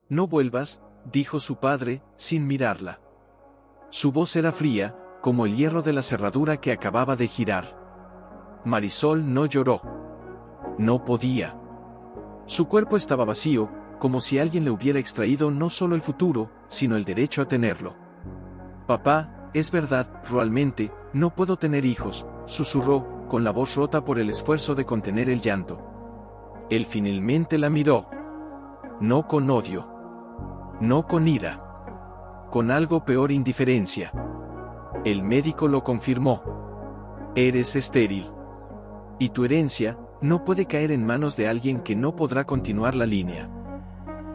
No vuelvas, dijo su padre, sin mirarla. Su voz era fría, como el hierro de la cerradura que acababa de girar. Marisol no lloró. No podía. Su cuerpo estaba vacío, como si alguien le hubiera extraído no solo el futuro, sino el derecho a tenerlo. Papá, es verdad, realmente, no puedo tener hijos, susurró, con la voz rota por el esfuerzo de contener el llanto. Él finalmente la miró. No con odio. No con ira. Con algo peor, indiferencia. El médico lo confirmó. Eres estéril. Y tu herencia no puede caer en manos de alguien que no podrá continuar la línea.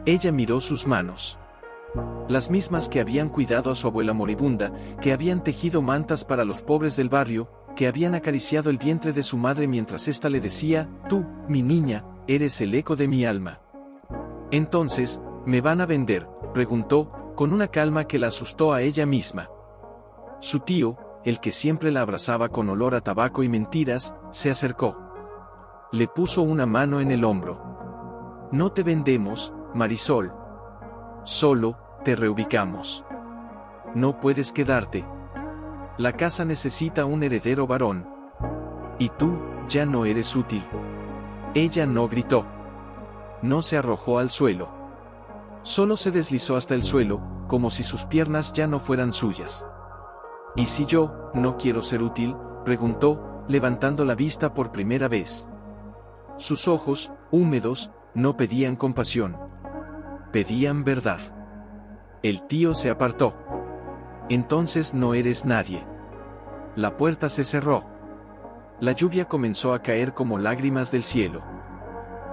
Ella miró sus manos. Las mismas que habían cuidado a su abuela moribunda, que habían tejido mantas para los pobres del barrio, que habían acariciado el vientre de su madre mientras ésta le decía, tú, mi niña, eres el eco de mi alma. Entonces, ¿me van a vender?, preguntó, con una calma que la asustó a ella misma. Su tío, el que siempre la abrazaba con olor a tabaco y mentiras, se acercó. Le puso una mano en el hombro. No te vendemos, Marisol. Solo, te reubicamos. No puedes quedarte. La casa necesita un heredero varón. Y tú, ya no eres útil. Ella no gritó. No se arrojó al suelo. Solo se deslizó hasta el suelo, como si sus piernas ya no fueran suyas. ¿Y si yo, no quiero ser útil?, preguntó, levantando la vista por primera vez. Sus ojos, húmedos, no pedían compasión. Pedían verdad. El tío se apartó. Entonces no eres nadie. La puerta se cerró. La lluvia comenzó a caer como lágrimas del cielo.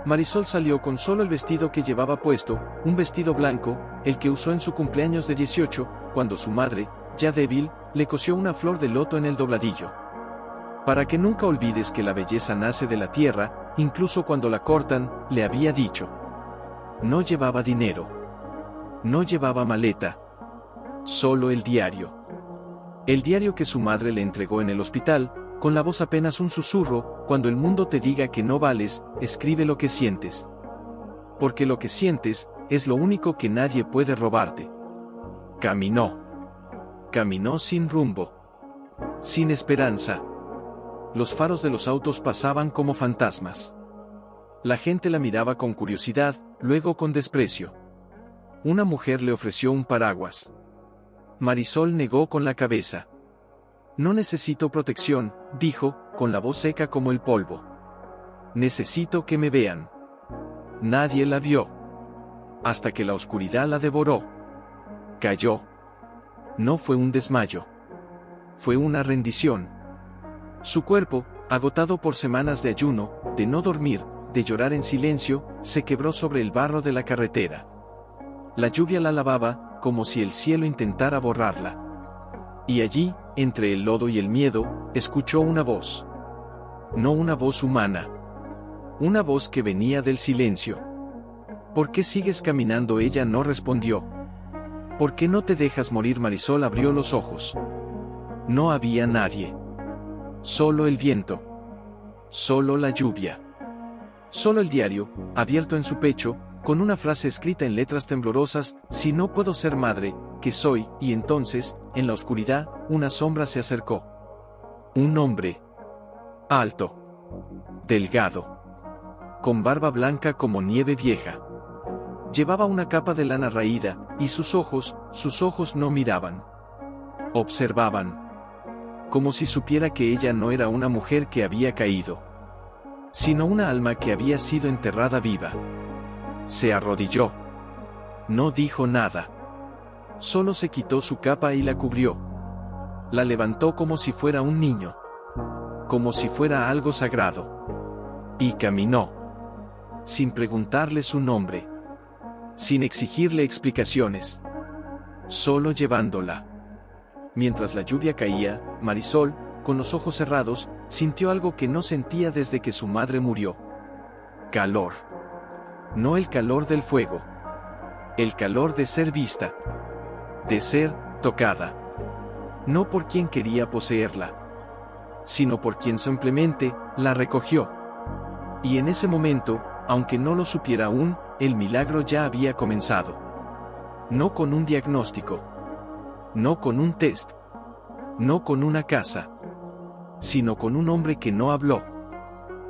Marisol salió con solo el vestido que llevaba puesto, un vestido blanco, el que usó en su cumpleaños de 18, cuando su madre, ya débil, le cosió una flor de loto en el dobladillo. Para que nunca olvides que la belleza nace de la tierra, incluso cuando la cortan, le había dicho. No llevaba dinero. No llevaba maleta. Solo el diario. El diario que su madre le entregó en el hospital, con la voz apenas un susurro, cuando el mundo te diga que no vales, escribe lo que sientes. Porque lo que sientes, es lo único que nadie puede robarte. Caminó. Caminó sin rumbo. Sin esperanza. Los faros de los autos pasaban como fantasmas. La gente la miraba con curiosidad, luego con desprecio. Una mujer le ofreció un paraguas. Marisol negó con la cabeza. No necesito protección, dijo, con la voz seca como el polvo. Necesito que me vean. Nadie la vio. Hasta que la oscuridad la devoró. Cayó. No fue un desmayo. Fue una rendición. Su cuerpo, agotado por semanas de ayuno, de no dormir, de llorar en silencio, se quebró sobre el barro de la carretera. La lluvia la lavaba, como si el cielo intentara borrarla. Y allí, entre el lodo y el miedo, escuchó una voz. No una voz humana. Una voz que venía del silencio. ¿Por qué sigues caminando? Ella no respondió. ¿Por qué no te dejas morir? Marisol abrió los ojos. No había nadie. Solo el viento. Solo la lluvia. Solo el diario, abierto en su pecho, con una frase escrita en letras temblorosas, si no puedo ser madre, ¿qué soy? Y entonces, en la oscuridad, una sombra se acercó. Un hombre. Alto. Delgado. Con barba blanca como nieve vieja. Llevaba una capa de lana raída, y sus ojos no miraban. Observaban. Como si supiera que ella no era una mujer que había caído, sino una alma que había sido enterrada viva. Se arrodilló. No dijo nada. Solo se quitó su capa y la cubrió. La levantó como si fuera un niño. Como si fuera algo sagrado. Y caminó. Sin preguntarle su nombre. Sin exigirle explicaciones. Solo llevándola. Mientras la lluvia caía, Marisol, con los ojos cerrados, sintió algo que no sentía desde que su madre murió. Calor. No el calor del fuego. El calor de ser vista. De ser tocada. No por quien quería poseerla, sino por quien simplemente la recogió. Y en ese momento, aunque no lo supiera aún, el milagro ya había comenzado. No con un diagnóstico. No con un test. No con una casa. Sino con un hombre que no habló.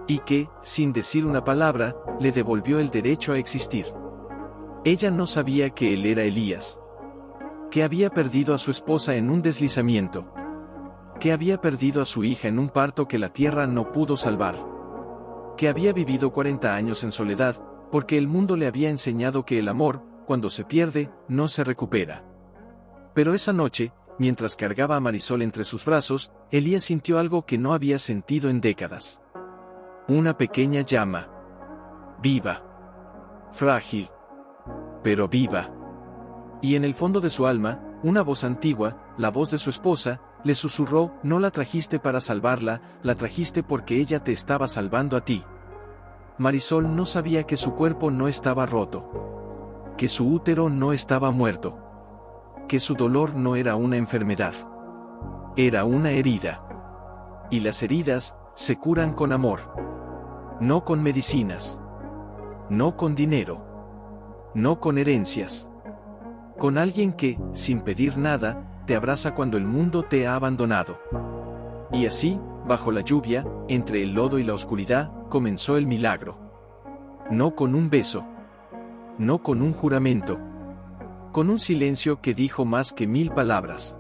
Y que, sin decir una palabra, le devolvió el derecho a existir. Ella no sabía que él era Elías. Que había perdido a su esposa en un deslizamiento. Que había perdido a su hija en un parto que la tierra no pudo salvar. Que había vivido 40 años en soledad, porque el mundo le había enseñado que el amor, cuando se pierde, no se recupera. Pero esa noche, mientras cargaba a Marisol entre sus brazos, Elías sintió algo que no había sentido en décadas. Una pequeña llama. Viva. Frágil. Pero viva. Y en el fondo de su alma, una voz antigua, la voz de su esposa, le susurró: no la trajiste para salvarla, la trajiste porque ella te estaba salvando a ti. Marisol no sabía que su cuerpo no estaba roto. Que su útero no estaba muerto. Que su dolor no era una enfermedad. Era una herida. Y las heridas se curan con amor. No con medicinas. No con dinero. No con herencias. Con alguien que, sin pedir nada, te abraza cuando el mundo te ha abandonado. Y así, bajo la lluvia, entre el lodo y la oscuridad, comenzó el milagro. No con un beso. No con un juramento. Con un silencio que dijo más que 1000 palabras.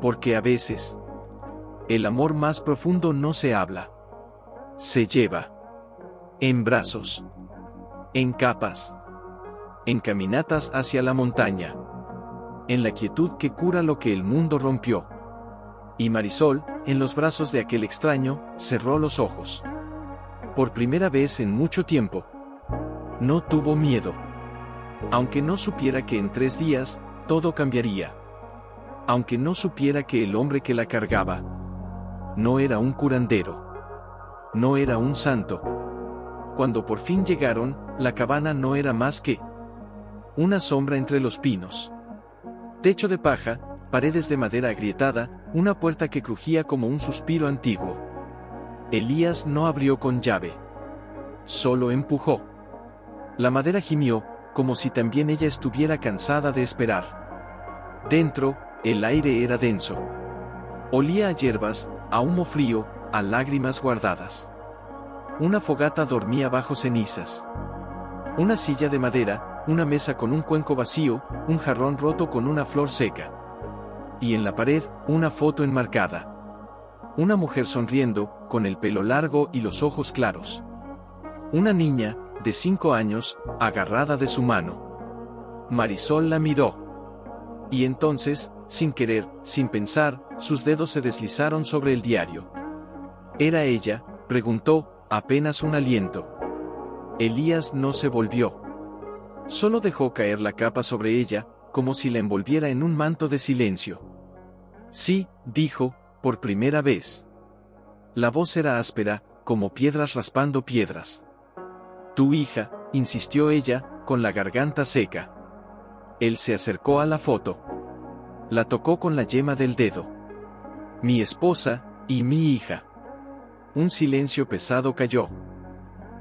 Porque a veces, el amor más profundo no se habla. Se lleva. En brazos. En capas. En caminatas hacia la montaña. En la quietud que cura lo que el mundo rompió. Y Marisol, en los brazos de aquel extraño, cerró los ojos. Por primera vez en mucho tiempo. No tuvo miedo. Aunque no supiera que en 3 días, todo cambiaría. Aunque no supiera que el hombre que la cargaba no era un curandero. No era un santo. Cuando por fin llegaron, la cabana no era más que una sombra entre los pinos. Techo de paja, paredes de madera agrietada, una puerta que crujía como un suspiro antiguo. Elías no abrió con llave. Solo empujó. La madera gimió, como si también ella estuviera cansada de esperar. Dentro, el aire era denso. Olía a hierbas, a humo frío, a lágrimas guardadas. Una fogata dormía bajo cenizas. Una silla de madera, una mesa con un cuenco vacío, un jarrón roto con una flor seca. Y en la pared, una foto enmarcada. Una mujer sonriendo, con el pelo largo y los ojos claros. Una niña, de 5 años, agarrada de su mano. Marisol la miró. Y entonces, sin querer, sin pensar, sus dedos se deslizaron sobre el diario. ¿Era ella?, preguntó, apenas un aliento. Elías no se volvió. Solo dejó caer la capa sobre ella, como si la envolviera en un manto de silencio. Sí, dijo, por primera vez. La voz era áspera, como piedras raspando piedras. Tu hija, insistió ella, con la garganta seca. Él se acercó a la foto. La tocó con la yema del dedo. Mi esposa, y mi hija. Un silencio pesado cayó.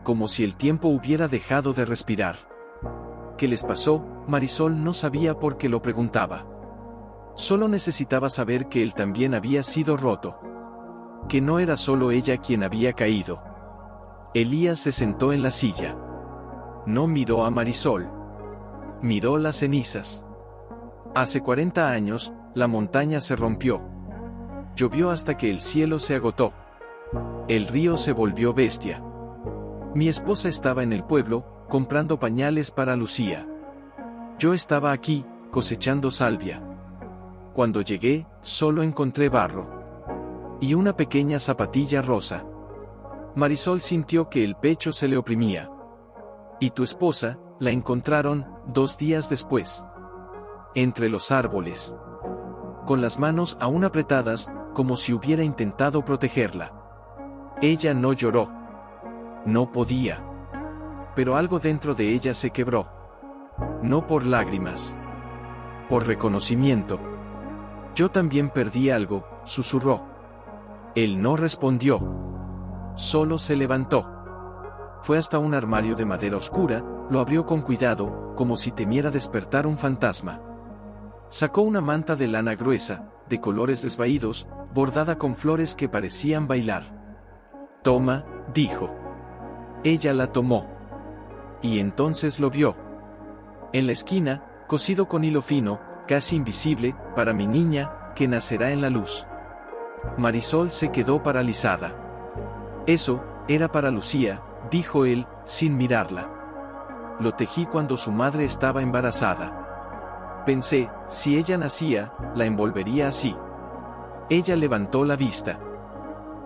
Como si el tiempo hubiera dejado de respirar. ¿Qué les pasó? Marisol no sabía por qué lo preguntaba. Solo necesitaba saber que él también había sido roto. Que no era solo ella quien había caído. Elías se sentó en la silla. No miró a Marisol. Miró las cenizas. Hace 40 años, la montaña se rompió. Llovió hasta que el cielo se agotó. El río se volvió bestia. Mi esposa estaba en el pueblo, comprando pañales para Lucía. Yo estaba aquí, cosechando salvia. Cuando llegué, solo encontré barro. Y una pequeña zapatilla rosa. Marisol sintió que el pecho se le oprimía. Y tu esposa, la encontraron, 2 días después. Entre los árboles. Con las manos aún apretadas, como si hubiera intentado protegerla. Ella no lloró. No podía. Pero algo dentro de ella se quebró. No por lágrimas. Por reconocimiento. Yo también perdí algo, susurró. Él no respondió. Solo se levantó. Fue hasta un armario de madera oscura, lo abrió con cuidado, como si temiera despertar un fantasma. Sacó una manta de lana gruesa, de colores desvaídos, bordada con flores que parecían bailar. «Toma», dijo. Ella la tomó. Y entonces lo vio. En la esquina, cosido con hilo fino, casi invisible, para mi niña, que nacerá en la luz. Marisol se quedó paralizada. «Eso, era para Lucía», dijo él, sin mirarla. «Lo tejí cuando su madre estaba embarazada. Pensé, si ella nacía, la envolvería así». Ella levantó la vista.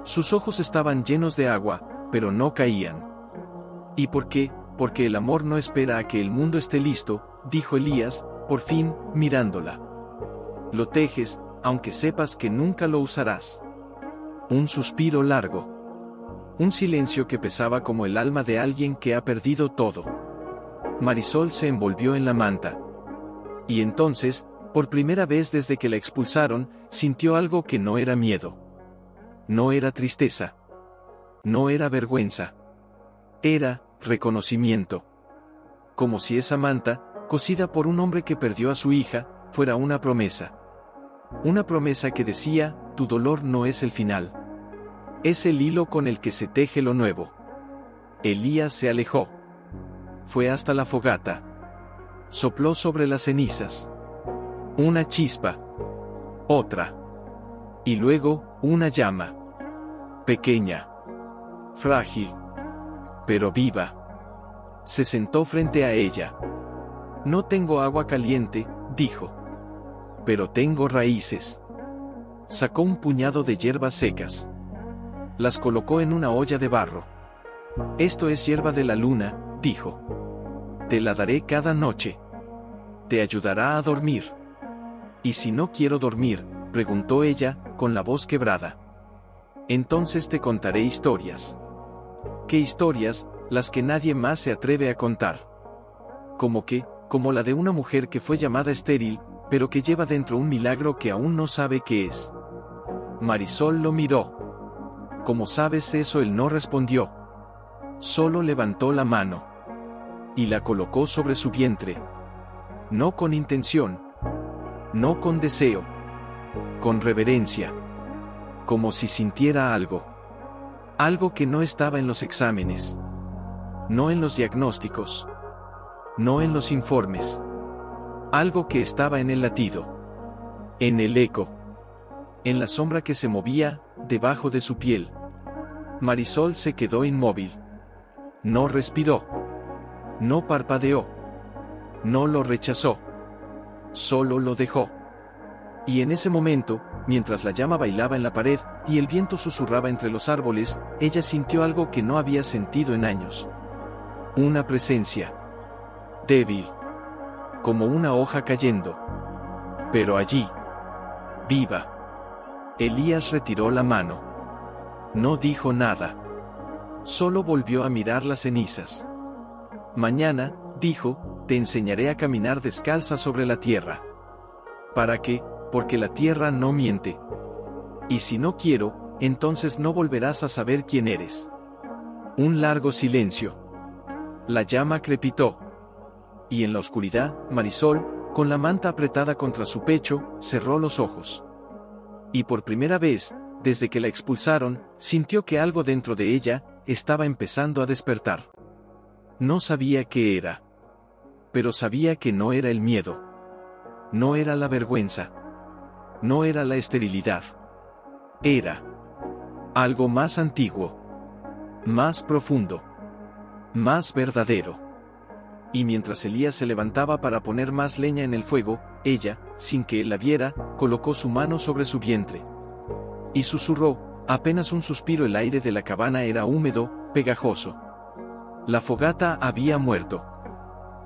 Sus ojos estaban llenos de agua, pero no caían. «¿Y por qué? Porque el amor no espera a que el mundo esté listo», dijo Elías, por fin, mirándola. «Lo tejes, aunque sepas que nunca lo usarás». Un suspiro largo. Un silencio que pesaba como el alma de alguien que ha perdido todo. Marisol se envolvió en la manta. Y entonces, por primera vez desde que la expulsaron, sintió algo que no era miedo. No era tristeza. No era vergüenza. Era reconocimiento. Como si esa manta, cosida por un hombre que perdió a su hija, fuera una promesa. Una promesa que decía, tu dolor no es el final. Es el hilo con el que se teje lo nuevo. Elías se alejó. Fue hasta la fogata. Sopló sobre las cenizas. Una chispa. Otra. Y luego, una llama. Pequeña. Frágil. Pero viva. Se sentó frente a ella. «No tengo agua caliente», dijo. «Pero tengo raíces». Sacó un puñado de hierbas secas. Las colocó en una olla de barro. «Esto es hierba de la luna», dijo. «Te la daré cada noche. Te ayudará a dormir». «¿Y si no quiero dormir?», preguntó ella, con la voz quebrada. «Entonces te contaré historias». «¿Qué historias?», «Las que nadie más se atreve a contar». «¿Cómo qué?», «Como la de una mujer que fue llamada estéril, pero que lleva dentro un milagro que aún no sabe qué es». Marisol lo miró. «¿Cómo sabes eso?». Él no respondió. Solo levantó la mano. Y la colocó sobre su vientre. No con intención. No con deseo. Con reverencia. Como si sintiera algo. Algo que no estaba en los exámenes. No en los diagnósticos. No en los informes. Algo que estaba en el latido. En el eco. En la sombra que se movía, debajo de su piel. Marisol se quedó inmóvil. No respiró. No parpadeó. No lo rechazó. Solo lo dejó. Y en ese momento, mientras la llama bailaba en la pared, y el viento susurraba entre los árboles, ella sintió algo que no había sentido en años. Una presencia. Débil. Como una hoja cayendo. Pero allí. Viva. Elías retiró la mano. No dijo nada. Solo volvió a mirar las cenizas. «Mañana», dijo, «te enseñaré a caminar descalza sobre la tierra». «¿Para qué?». «Porque la tierra no miente. Y si no quiero, entonces no volverás a saber quién eres». Un largo silencio. La llama crepitó. Y en la oscuridad, Marisol, con la manta apretada contra su pecho, cerró los ojos. Y por primera vez, desde que la expulsaron, sintió que algo dentro de ella estaba empezando a despertar. No sabía qué era. Pero sabía que no era el miedo. No era la vergüenza. No era la esterilidad. Era algo más antiguo. Más profundo. Más verdadero. Y mientras Elías se levantaba para poner más leña en el fuego, ella, sin que él la viera, colocó su mano sobre su vientre. Y susurró, apenas un suspiro. El aire de la cabana era húmedo, pegajoso. La fogata había muerto.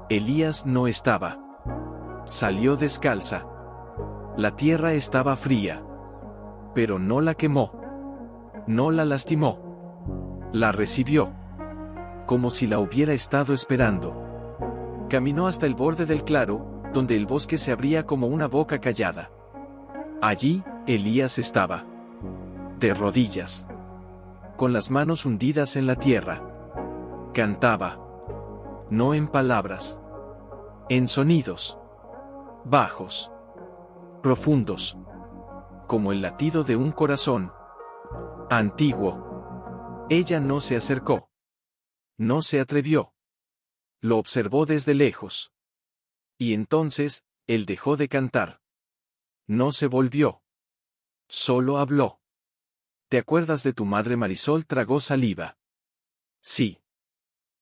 Elías no estaba. Salió descalza. La tierra estaba fría. Pero no la quemó. No la lastimó. La recibió. Como si la hubiera estado esperando. Caminó hasta el borde del claro, donde el bosque se abría como una boca callada. Allí, Elías estaba. De rodillas. Con las manos hundidas en la tierra. Cantaba. no en palabras. En sonidos. Bajos. Profundos. Como el latido de un corazón. Antiguo. Ella no se acercó. No se atrevió. Lo observó desde lejos. Y entonces, él dejó de cantar. No se volvió. Solo habló. ¿Te acuerdas de tu madre? Marisol tragó saliva. Sí.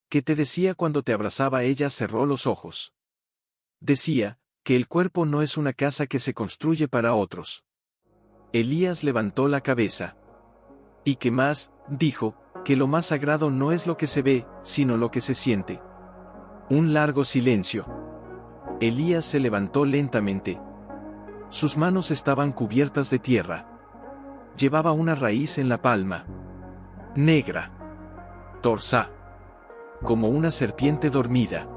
¿Qué te decía cuando te abrazaba? Ella cerró los ojos. Decía, que el cuerpo no es una casa que se construye para otros. Elías levantó la cabeza. ¿Y qué más? Dijo, que lo más sagrado no es lo que se ve, sino lo que se siente. Un largo silencio. Elías se levantó lentamente. Sus manos estaban cubiertas de tierra. Llevaba una raíz en la palma. Negra. Torsa. Como una serpiente dormida.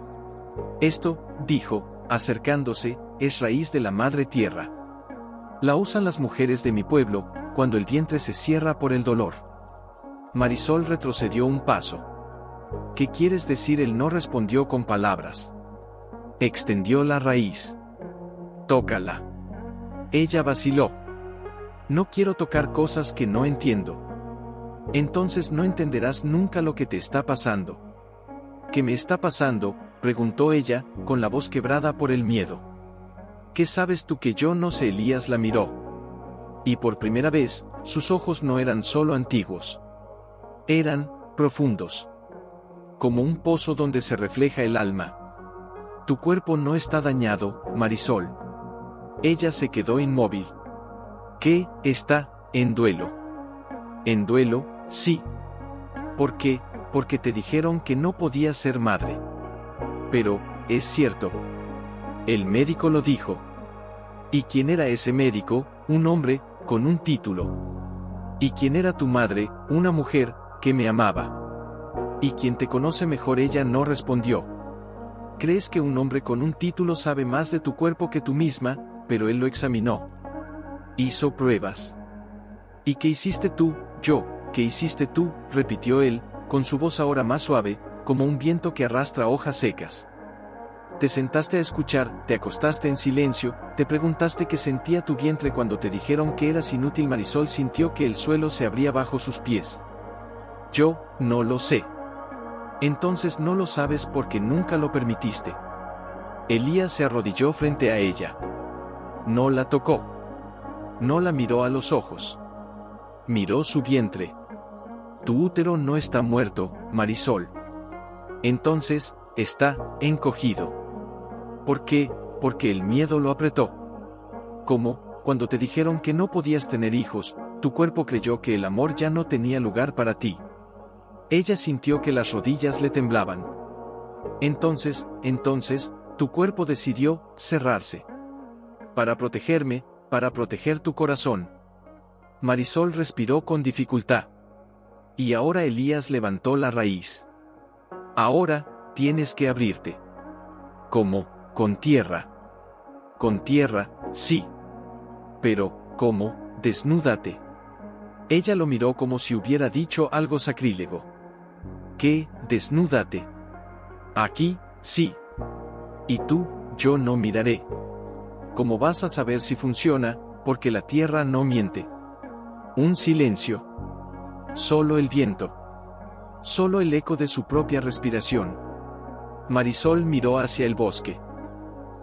Esto, dijo, acercándose, es raíz de la madre tierra. La usan las mujeres de mi pueblo, cuando el vientre se cierra por el dolor. Marisol retrocedió un paso. ¿Qué quieres decir? Él no respondió con palabras. Extendió la raíz. Tócala. Ella vaciló. No quiero tocar cosas que no entiendo. Entonces no entenderás nunca lo que te está pasando. ¿Qué me está pasando?, preguntó ella, con la voz quebrada por el miedo. ¿Qué sabes tú que yo no sé? Elías la miró. Y por primera vez, sus ojos no eran solo antiguos. Eran profundos. Como un pozo donde se refleja el alma. Tu cuerpo no está dañado, Marisol. Ella se quedó inmóvil. ¿Qué? Está en duelo. En duelo, sí. ¿Por qué? Porque te dijeron que no podías ser madre. Pero, es cierto. El médico lo dijo. ¿Y quién era ese médico? Un hombre, con un título. ¿Y quién era tu madre? Una mujer, que me amaba. ¿Y quién te conoce mejor? Ella no respondió. ¿Crees que un hombre con un título sabe más de tu cuerpo que tú misma? Pero él lo examinó. Hizo pruebas. ¿Y qué hiciste tú? Yo, ¿qué hiciste tú? Repitió él, con su voz ahora más suave, como un viento que arrastra hojas secas. Te sentaste a escuchar, te acostaste en silencio, te preguntaste qué sentía tu vientre cuando te dijeron que eras inútil. Marisol sintió que el suelo se abría bajo sus pies. Yo, no lo sé. Entonces no lo sabes porque nunca lo permitiste. Elías se arrodilló frente a ella. No la tocó. No la miró a los ojos. Miró su vientre. Tu útero no está muerto, Marisol. Entonces, está encogido. ¿Por qué? Porque el miedo lo apretó. Como, cuando te dijeron que no podías tener hijos, tu cuerpo creyó que el amor ya no tenía lugar para ti. Ella sintió que las rodillas le temblaban. Entonces, tu cuerpo decidió cerrarse. Para protegerme, para proteger tu corazón. Marisol respiró con dificultad. Y ahora Elías levantó la raíz. Ahora, tienes que abrirte. ¿Cómo? Con tierra. Con tierra, sí. Pero, ¿cómo? Desnúdate. Ella lo miró como si hubiera dicho algo sacrílego. ¿Qué? Desnúdate. Aquí, sí. Y tú, yo no miraré. ¿Cómo vas a saber si funciona? Porque la tierra no miente. Un silencio. Solo el viento. Solo el eco de su propia respiración. Marisol miró hacia el bosque.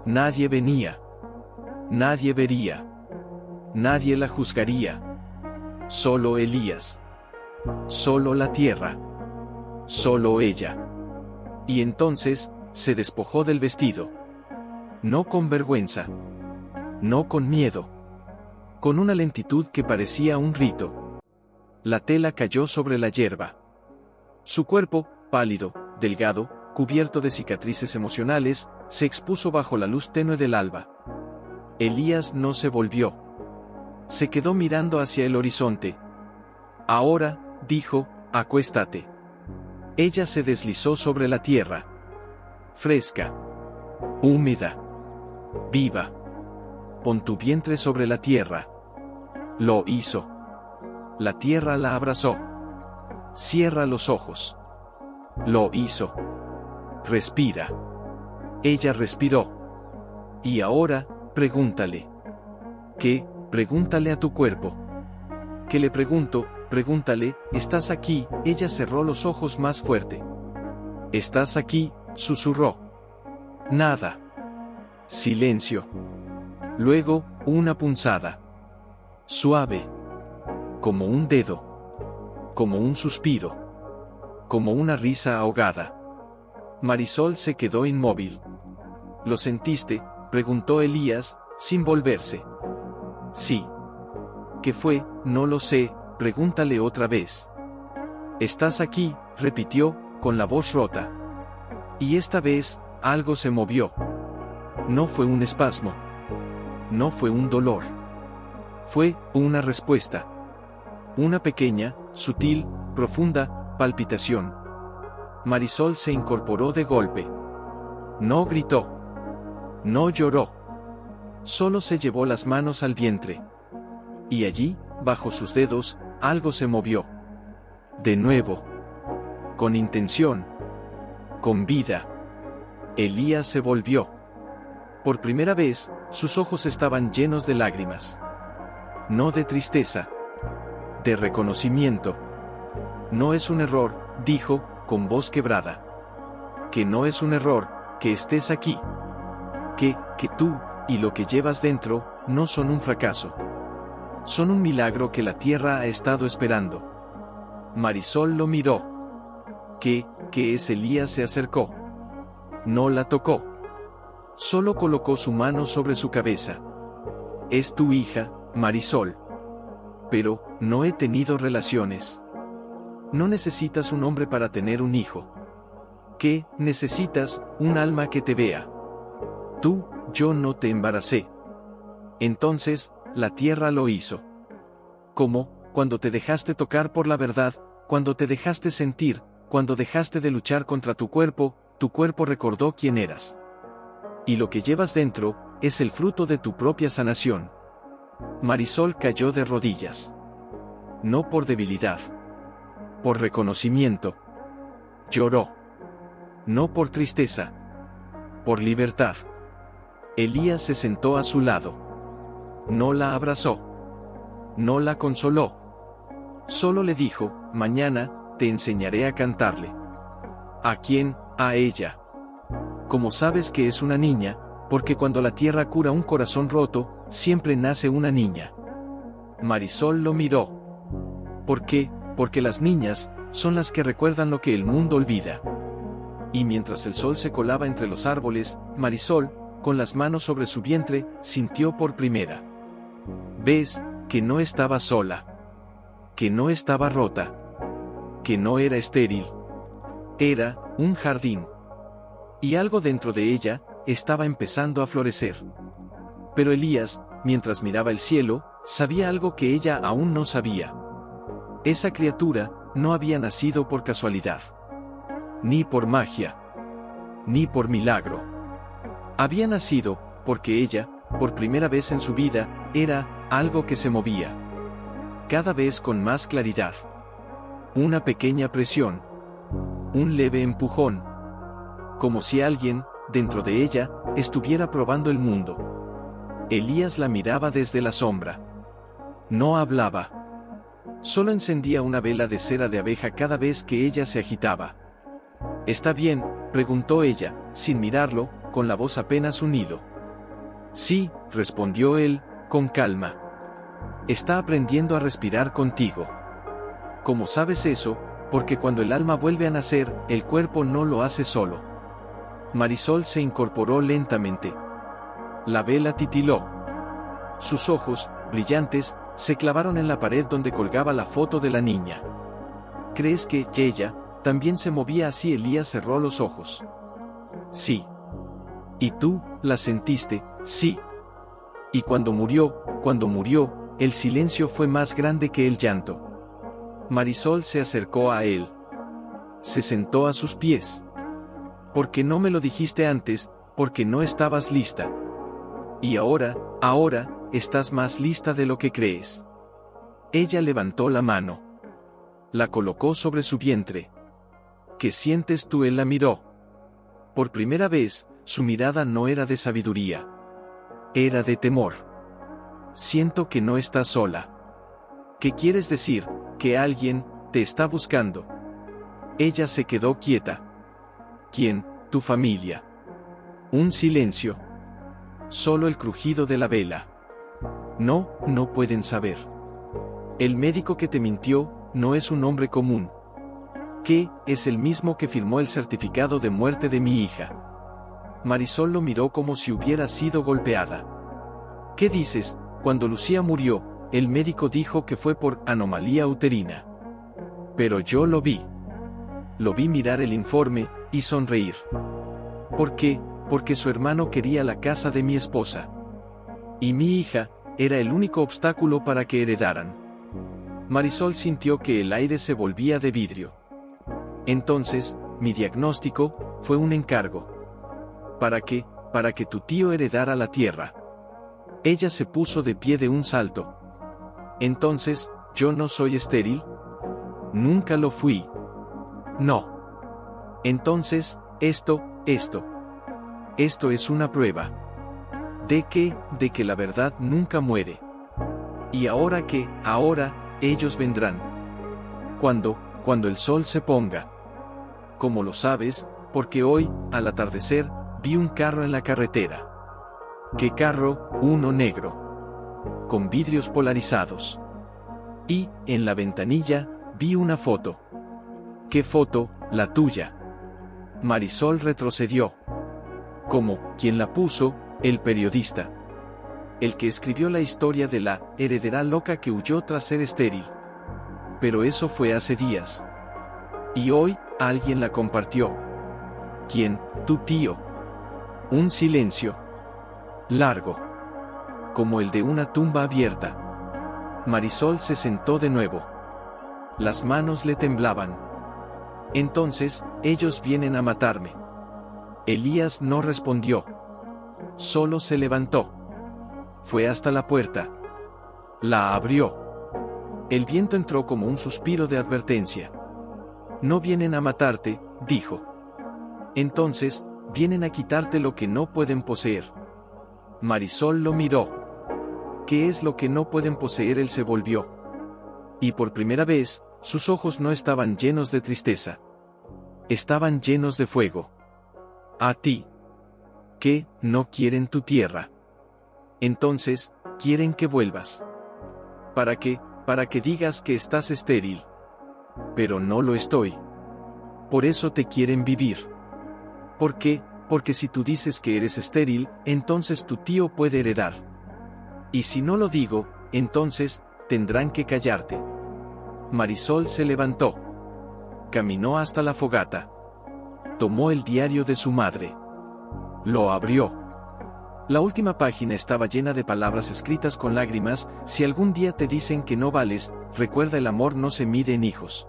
Nadie venía. Nadie vería. Nadie la juzgaría. Solo Elías. Solo la tierra. Solo ella. Y entonces, se despojó del vestido. No con vergüenza. No con miedo. Con una lentitud que parecía un rito. La tela cayó sobre la hierba. Su cuerpo, pálido, delgado, cubierto de cicatrices emocionales, se expuso bajo la luz tenue del alba. Elías no se volvió. Se quedó mirando hacia el horizonte. Ahora, dijo, acuéstate. Ella se deslizó sobre la tierra. Fresca. Húmeda. Viva. Pon tu vientre sobre la tierra. Lo hizo. La tierra la abrazó. Cierra los ojos. Lo hizo. respira. Ella respiró. Y ahora, pregúntale. ¿Qué? Pregúntale a tu cuerpo. ¿Qué le pregunto? Pregúntale, ¿estás aquí? Ella cerró los ojos más fuerte. ¿Estás aquí? Susurró. Nada. Silencio. Luego, una punzada. Suave. Como un dedo. Como un suspiro. Como una risa ahogada. Marisol se quedó inmóvil. ¿Lo sentiste? Preguntó Elías, sin volverse. Sí. ¿Qué fue? No lo sé, pregúntale otra vez. ¿Estás aquí? Repitió, con la voz rota. Y esta vez, algo se movió. No fue un espasmo. No fue un dolor. Fue una respuesta. Una pequeña, sutil, profunda, palpitación. Marisol se incorporó de golpe. No gritó. No lloró. Solo se llevó las manos al vientre. Y allí, bajo sus dedos, algo se movió. De nuevo. Con intención. Con vida. Elías se volvió. Por primera vez, sus ojos estaban llenos de lágrimas. No de tristeza. De reconocimiento. No es un error, dijo, con voz quebrada. Que no es un error, que estés aquí. Que tú, y lo que llevas dentro, no son un fracaso. Son un milagro que la tierra ha estado esperando. Marisol lo miró. ¿Qué es? Elías se acercó. No la tocó. Solo colocó su mano sobre su cabeza. Es tu hija, Marisol. Pero, no he tenido relaciones. No necesitas un hombre para tener un hijo. ¿Qué? Necesitas un alma que te vea. Yo no te embaracé. Entonces, la tierra lo hizo. ¿Cómo? Cuando te dejaste tocar por la verdad, cuando te dejaste sentir, cuando dejaste de luchar contra tu cuerpo recordó quién eras. Y lo que llevas dentro, es el fruto de tu propia sanación. Marisol cayó de rodillas. No por debilidad. Por reconocimiento. Lloró. No por tristeza. Por libertad. Elías se sentó a su lado. No la abrazó. No la consoló. Solo le dijo, mañana, te enseñaré a cantarle. ¿A quién? A ella. Como sabes que es una niña, porque cuando la tierra cura un corazón roto, siempre nace una niña. Marisol lo miró. ¿Por qué? Porque las niñas, son las que recuerdan lo que el mundo olvida. Y mientras el sol se colaba entre los árboles, Marisol, con las manos sobre su vientre, sintió por primera vez, que no estaba sola. Que no estaba rota. Que no era estéril. Era un jardín. Y algo dentro de ella, estaba empezando a florecer. Pero Elías, mientras miraba el cielo, sabía algo que ella aún no sabía. Esa criatura, no había nacido por casualidad. Ni por magia. Ni por milagro. Había nacido, porque ella, por primera vez en su vida, era algo que se movía. Cada vez con más claridad. Una pequeña presión. Un leve empujón. Como si alguien, dentro de ella, estuviera probando el mundo. Elías la miraba desde la sombra. No hablaba. Solo encendía una vela de cera de abeja cada vez que ella se agitaba. ¿Está bien?, preguntó ella, sin mirarlo, con la voz apenas un hilo. Sí, respondió él, con calma. Está aprendiendo a respirar contigo. ¿Cómo sabes eso? Porque cuando el alma vuelve a nacer, el cuerpo no lo hace solo. Marisol se incorporó lentamente. La vela titiló. Sus ojos, brillantes, se clavaron en la pared donde colgaba la foto de la niña. ¿Crees que ella también se movía así? Elías cerró los ojos. Sí. ¿Y tú, la sentiste? Sí. Y cuando murió, el silencio fue más grande que el llanto. Marisol se acercó a él. Se sentó a sus pies. ¿Por qué no me lo dijiste antes? Porque no estabas lista. Y ahora, estás más lista de lo que crees. Ella levantó la mano. La colocó sobre su vientre. ¿Qué sientes tú? Él la miró. Por primera vez, su mirada no era de sabiduría. Era de temor. Siento que no estás sola. ¿Qué quieres decir? Que alguien te está buscando. Ella se quedó quieta. ¿Quién? Tu familia. Un silencio. Solo el crujido de la vela. No, no pueden saber. El médico que te mintió no es un hombre común. ¿Qué? Es el mismo que firmó el certificado de muerte de mi hija. Marisol lo miró como si hubiera sido golpeada. ¿Qué dices? Cuando Lucía murió, el médico dijo que fue por anomalía uterina. Pero yo lo vi. Lo vi mirar el informe y sonreír. ¿Por qué? Porque su hermano quería la casa de mi esposa. Y mi hija era el único obstáculo para que heredaran. Marisol sintió que el aire se volvía de vidrio. Entonces, mi diagnóstico fue un encargo. ¿Para qué? Para que tu tío heredara la tierra. Ella se puso de pie de un salto. Entonces, ¿yo no soy estéril? Nunca lo fui. No. Entonces, esto es una prueba. ¿De qué? De que la verdad nunca muere. ¿Y ahora qué? Ahora, ellos vendrán. Cuando el sol se ponga. ¿Cómo lo sabes? Porque hoy, al atardecer, vi un carro en la carretera. ¿Qué carro? Uno negro. Con vidrios polarizados. Y, en la ventanilla, vi una foto. ¿Qué foto? La tuya. Marisol retrocedió. ¿Cómo? ¿Quién la puso? El periodista. El que escribió la historia de la heredera loca que huyó tras ser estéril. Pero eso fue hace días. Y hoy, alguien la compartió. ¿Quién? Tu tío. Un silencio. Largo. Como el de una tumba abierta. Marisol se sentó de nuevo. Las manos le temblaban. Entonces, ellos vienen a matarme. Elías no respondió. Solo se levantó. Fue hasta la puerta. La abrió. El viento entró como un suspiro de advertencia. No vienen a matarte, dijo. Entonces, vienen a quitarte lo que no pueden poseer. Marisol lo miró. ¿Qué es lo que no pueden poseer? Él se volvió. Y por primera vez, sus ojos no estaban llenos de tristeza. Estaban llenos de fuego. A ti. ¿Qué? No quieren tu tierra. Entonces, quieren que vuelvas. ¿Para qué? Para que digas que estás estéril. Pero no lo estoy. Por eso te quieren vivir. ¿Por qué? Porque si tú dices que eres estéril, entonces tu tío puede heredar. Y si no lo digo, entonces, tendrán que callarte. Marisol se levantó. Caminó hasta la fogata. Tomó el diario de su madre. Lo abrió. La última página estaba llena de palabras escritas con lágrimas. Si algún día te dicen que no vales, recuerda, el amor no se mide en hijos.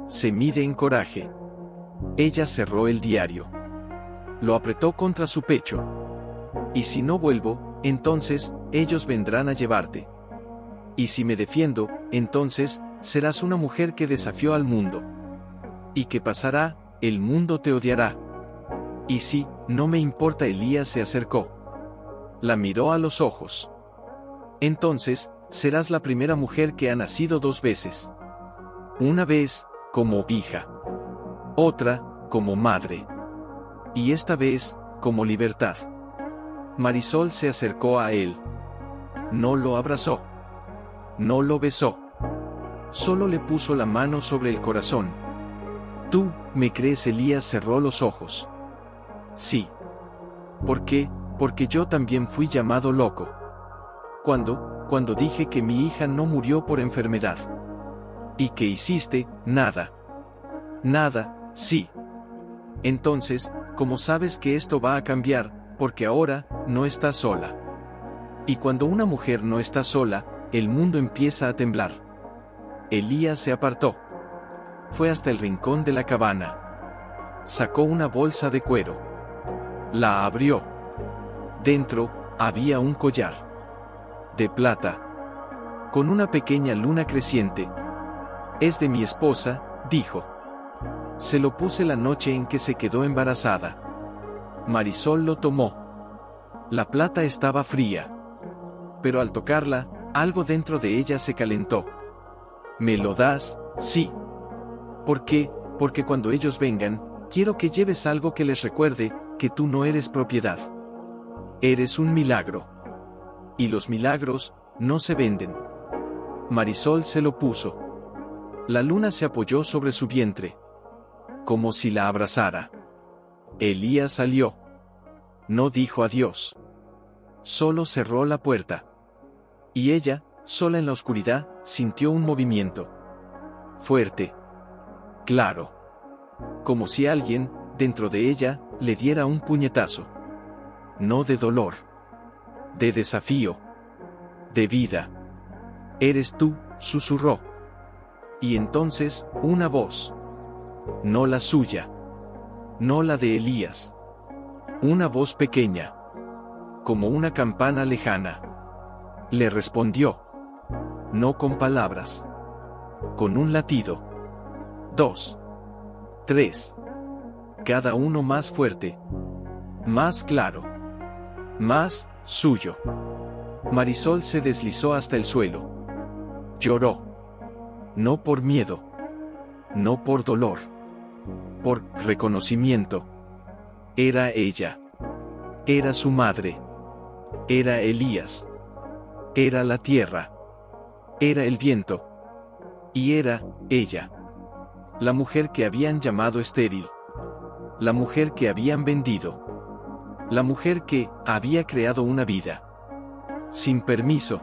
Se mide en coraje. Ella cerró el diario. Lo apretó contra su pecho. Y si no vuelvo, entonces, ellos vendrán a llevarte. Y si me defiendo, entonces, serás una mujer que desafió al mundo. ¿Y qué pasará? El mundo te odiará. Y si, no me importa. Elías se acercó. La miró a los ojos. Entonces, serás la primera mujer que ha nacido 2 veces. Una vez, como hija. Otra, como madre. Y esta vez, como libertad. Marisol se acercó a él. No lo abrazó. No lo besó. Solo le puso la mano sobre el corazón. ¿Tú, me crees? Elías cerró los ojos. Sí. ¿Por qué? Porque yo también fui llamado loco. Cuando dije que mi hija no murió por enfermedad. ¿Y qué hiciste? Nada. Nada, sí. Entonces, ¿cómo sabes que esto va a cambiar? Porque ahora, no estás sola. Y cuando una mujer no está sola, el mundo empieza a temblar. Elías se apartó. Fue hasta el rincón de la cabana. Sacó una bolsa de cuero. La abrió. Dentro, había un collar. De plata. Con una pequeña luna creciente. Es de mi esposa, dijo. Se lo puse la noche en que se quedó embarazada. Marisol lo tomó. La plata estaba fría. Pero al tocarla, algo dentro de ella se calentó. ¿Me lo das? Sí. ¿Por qué? Porque cuando ellos vengan, quiero que lleves algo que les recuerde que tú no eres propiedad. Eres un milagro. Y los milagros no se venden. Marisol se lo puso. La luna se apoyó sobre su vientre, como si la abrazara. Elías salió. No dijo adiós. Solo cerró la puerta. Y ella, sola en la oscuridad, sintió un movimiento. Fuerte. Claro. Como si alguien, dentro de ella, le diera un puñetazo. No de dolor. De desafío. De vida. Eres tú, susurró. Y entonces, una voz. No la suya. No la de Elías. Una voz pequeña. Como una campana lejana. Le respondió. No con palabras. Con un latido. 2. 3. Cada uno más fuerte. Más claro. Más suyo. Marisol se deslizó hasta el suelo. Lloró. No por miedo. No por dolor. Por reconocimiento. Era ella. Era su madre. Era Elías. Era la tierra. Era el viento. Y era ella. La mujer que habían llamado estéril. La mujer que habían vendido. La mujer que había creado una vida. Sin permiso.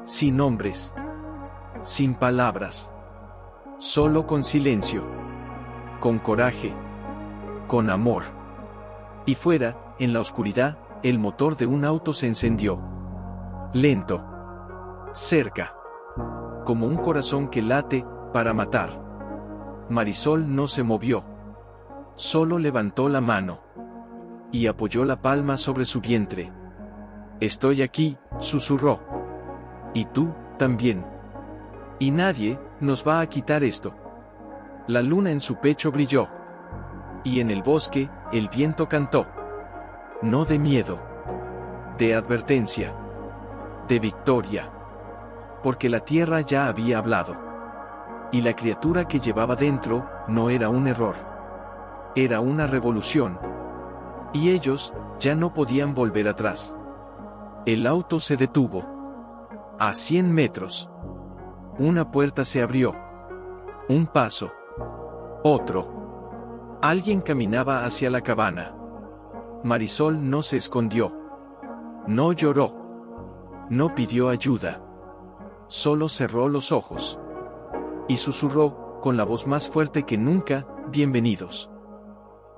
Sin nombres. Sin palabras. Solo con silencio. Con coraje. Con amor. Y fuera, en la oscuridad, el motor de un auto se encendió. Lento. Cerca. Como un corazón que late, para matar. Marisol no se movió. Solo levantó la mano. Y apoyó la palma sobre su vientre. Estoy aquí, susurró. Y tú, también. Y nadie nos va a quitar esto. La luna en su pecho brilló. Y en el bosque, el viento cantó. No de miedo. De advertencia. De victoria. Porque la tierra ya había hablado. Y la criatura que llevaba dentro, no era un error. Era una revolución. Y ellos, ya no podían volver atrás. El auto se detuvo. A 100 metros. Una puerta se abrió. Un paso. Otro. Alguien caminaba hacia la cabana. Marisol no se escondió. No lloró. No pidió ayuda. Solo cerró los ojos. Y susurró, con la voz más fuerte que nunca, bienvenidos.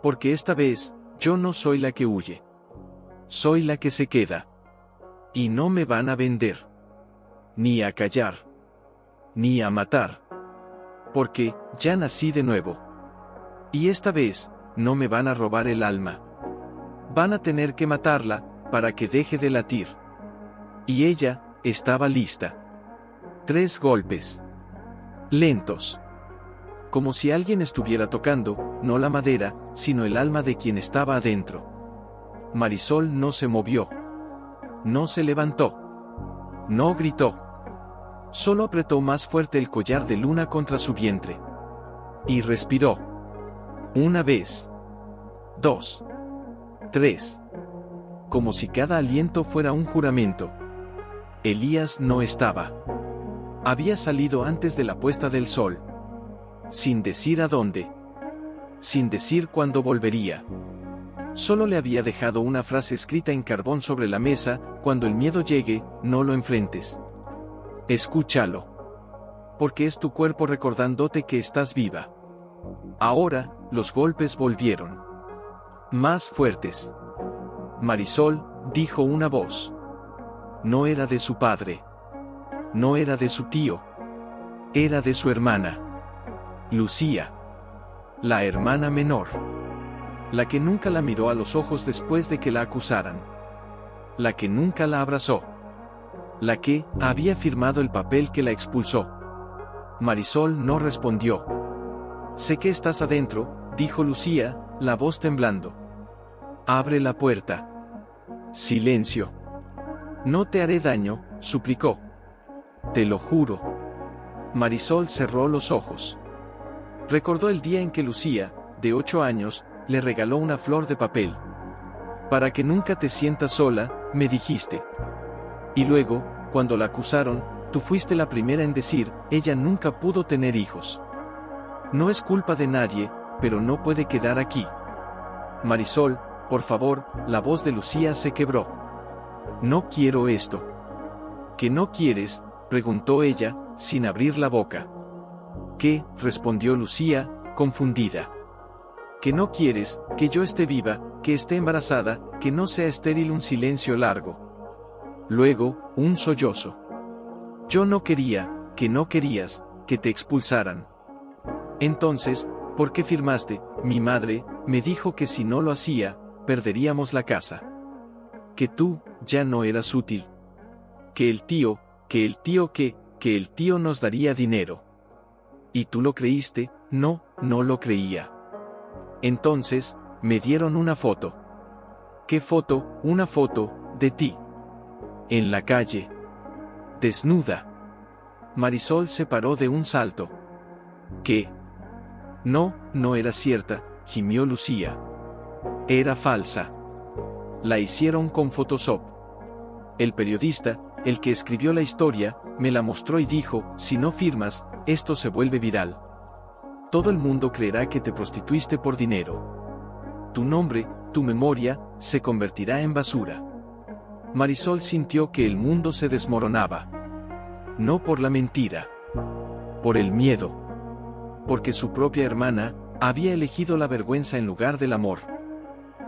Porque esta vez, yo no soy la que huye. Soy la que se queda. Y no me van a vender. Ni a callar. Ni a matar. Porque, ya nací de nuevo. Y esta vez, no me van a robar el alma. Van a tener que matarla, para que deje de latir. Y ella, estaba lista. 3 golpes. Lentos. Como si alguien estuviera tocando, no la madera, sino el alma de quien estaba adentro. Marisol no se movió. No se levantó. No gritó. Solo apretó más fuerte el collar de luna contra su vientre. Y respiró. 1 vez. 2. 3. Como si cada aliento fuera un juramento. Elías no estaba. Había salido antes de la puesta del sol. Sin decir a dónde. Sin decir cuándo volvería. Solo le había dejado una frase escrita en carbón sobre la mesa: cuando el miedo llegue, no lo enfrentes. Escúchalo. Porque es tu cuerpo recordándote que estás viva. Ahora, los golpes volvieron. Más fuertes. Marisol, dijo una voz. No era de su padre. No era de su tío. Era de su hermana. Lucía. La hermana menor. La que nunca la miró a los ojos después de que la acusaran. La que nunca la abrazó. La que había firmado el papel que la expulsó. Marisol no respondió. Sé que estás adentro, dijo Lucía, la voz temblando. Abre la puerta. Silencio. No te haré daño, suplicó. Te lo juro. Marisol cerró los ojos. Recordó el día en que Lucía, de 8 años, le regaló una flor de papel. Para que nunca te sientas sola, me dijiste. Y luego, cuando la acusaron, tú fuiste la primera en decir, ella nunca pudo tener hijos. No es culpa de nadie, pero no puede quedar aquí. Marisol, por favor, la voz de Lucía se quebró. No quiero esto. ¿Qué no quieres?, preguntó ella, sin abrir la boca. ¿Qué?, respondió Lucía, confundida. Que no quieres, que yo esté viva, que esté embarazada, que no sea estéril. Un silencio largo. Luego, un sollozo. Yo no quería, que no querías, que te expulsaran. Entonces, ¿por qué firmaste? Mi madre me dijo que si no lo hacía, perderíamos la casa. Que tú, ya no eras útil. Que el tío nos daría dinero. ¿Y tú lo creíste? No, no lo creía. Entonces, me dieron una foto. ¿Qué foto? Una foto, de ti. En la calle. Desnuda. Marisol se paró de un salto. ¿Qué? No, no era cierta, gimió Lucía. Era falsa. La hicieron con Photoshop. El periodista, el que escribió la historia, me la mostró y dijo, si no firmas, esto se vuelve viral. Todo el mundo creerá que te prostituiste por dinero. Tu nombre, tu memoria, se convertirá en basura. Marisol sintió que el mundo se desmoronaba. No por la mentira. Por el miedo. Porque su propia hermana, había elegido la vergüenza en lugar del amor.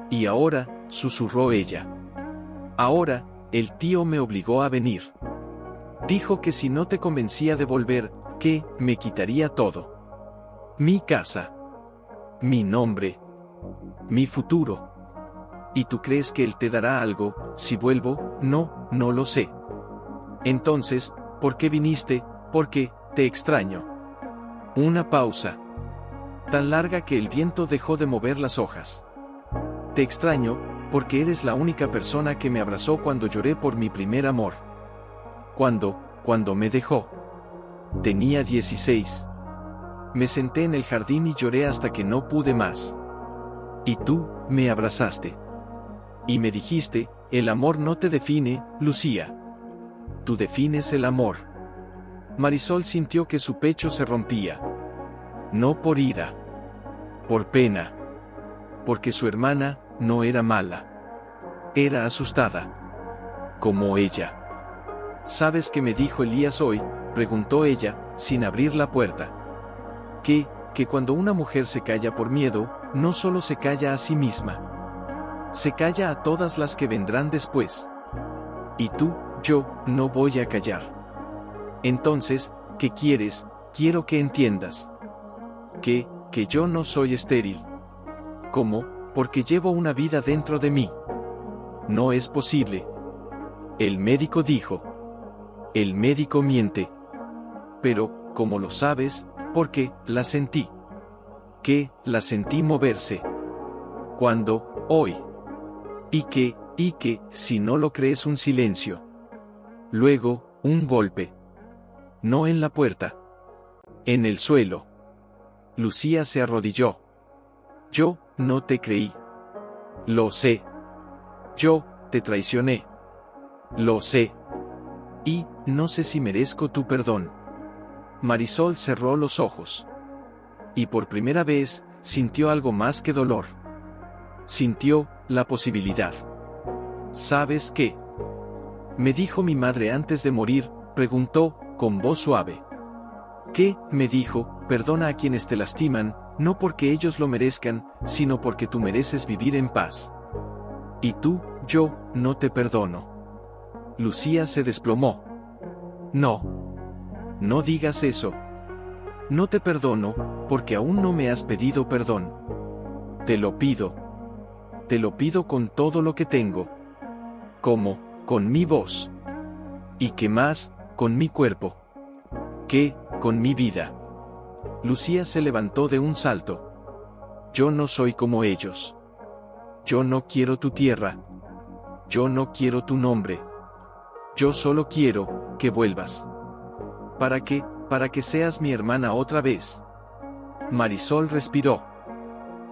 Y ahora, susurró ella. Ahora, el tío me obligó a venir. Dijo que si no te convencía de volver, que me quitaría todo. Mi casa. Mi nombre. Mi futuro. ¿Y tú crees que él te dará algo, si vuelvo? No, no lo sé. Entonces, ¿por qué viniste? Porque, te extraño. Una pausa. Tan larga que el viento dejó de mover las hojas. Te extraño, porque eres la única persona que me abrazó cuando lloré por mi primer amor. Cuando me dejó. Tenía 16. Me senté en el jardín y lloré hasta que no pude más. Y tú, me abrazaste. Y me dijiste, el amor no te define, Lucía. Tú defines el amor. Marisol sintió que su pecho se rompía. No por ira. Por pena. Porque su hermana, no era mala. Era asustada. Como ella. ¿Sabes qué me dijo Elías hoy?, preguntó ella, sin abrir la puerta. Que cuando una mujer se calla por miedo, no solo se calla a sí misma. Se calla a todas las que vendrán después. Y tú, yo, no voy a callar. Entonces, ¿qué quieres? Quiero que entiendas. Que yo no soy estéril. ¿Cómo? Porque llevo una vida dentro de mí. No es posible. El médico dijo. El médico miente. Pero, ¿cómo lo sabes? Porque, la sentí. Que, la sentí moverse. ¿Cuándo? Hoy. Y que, si no lo crees, un silencio. Luego, un golpe. No en la puerta. En el suelo. Lucía se arrodilló. Yo, no te creí. Lo sé. Yo, te traicioné. Lo sé. Y, no sé si merezco tu perdón. Marisol cerró los ojos. Y por primera vez, sintió algo más que dolor. Sintió, la posibilidad. ¿Sabes qué? Me dijo mi madre antes de morir, preguntó, con voz suave. ¿Qué? Me dijo, perdona a quienes te lastiman, no porque ellos lo merezcan, sino porque tú mereces vivir en paz. Y tú, yo, no te perdono. Lucía se desplomó. No. No digas eso. No te perdono, porque aún no me has pedido perdón. Te lo pido. Te lo pido con todo lo que tengo. ¿Cómo? Con mi voz. ¿Y qué más? Con mi cuerpo. ¿Qué? Con mi vida. Lucía se levantó de un salto. Yo no soy como ellos. Yo no quiero tu tierra. Yo no quiero tu nombre. Yo solo quiero que vuelvas. ¿Para qué? Para que seas mi hermana otra vez. Marisol respiró.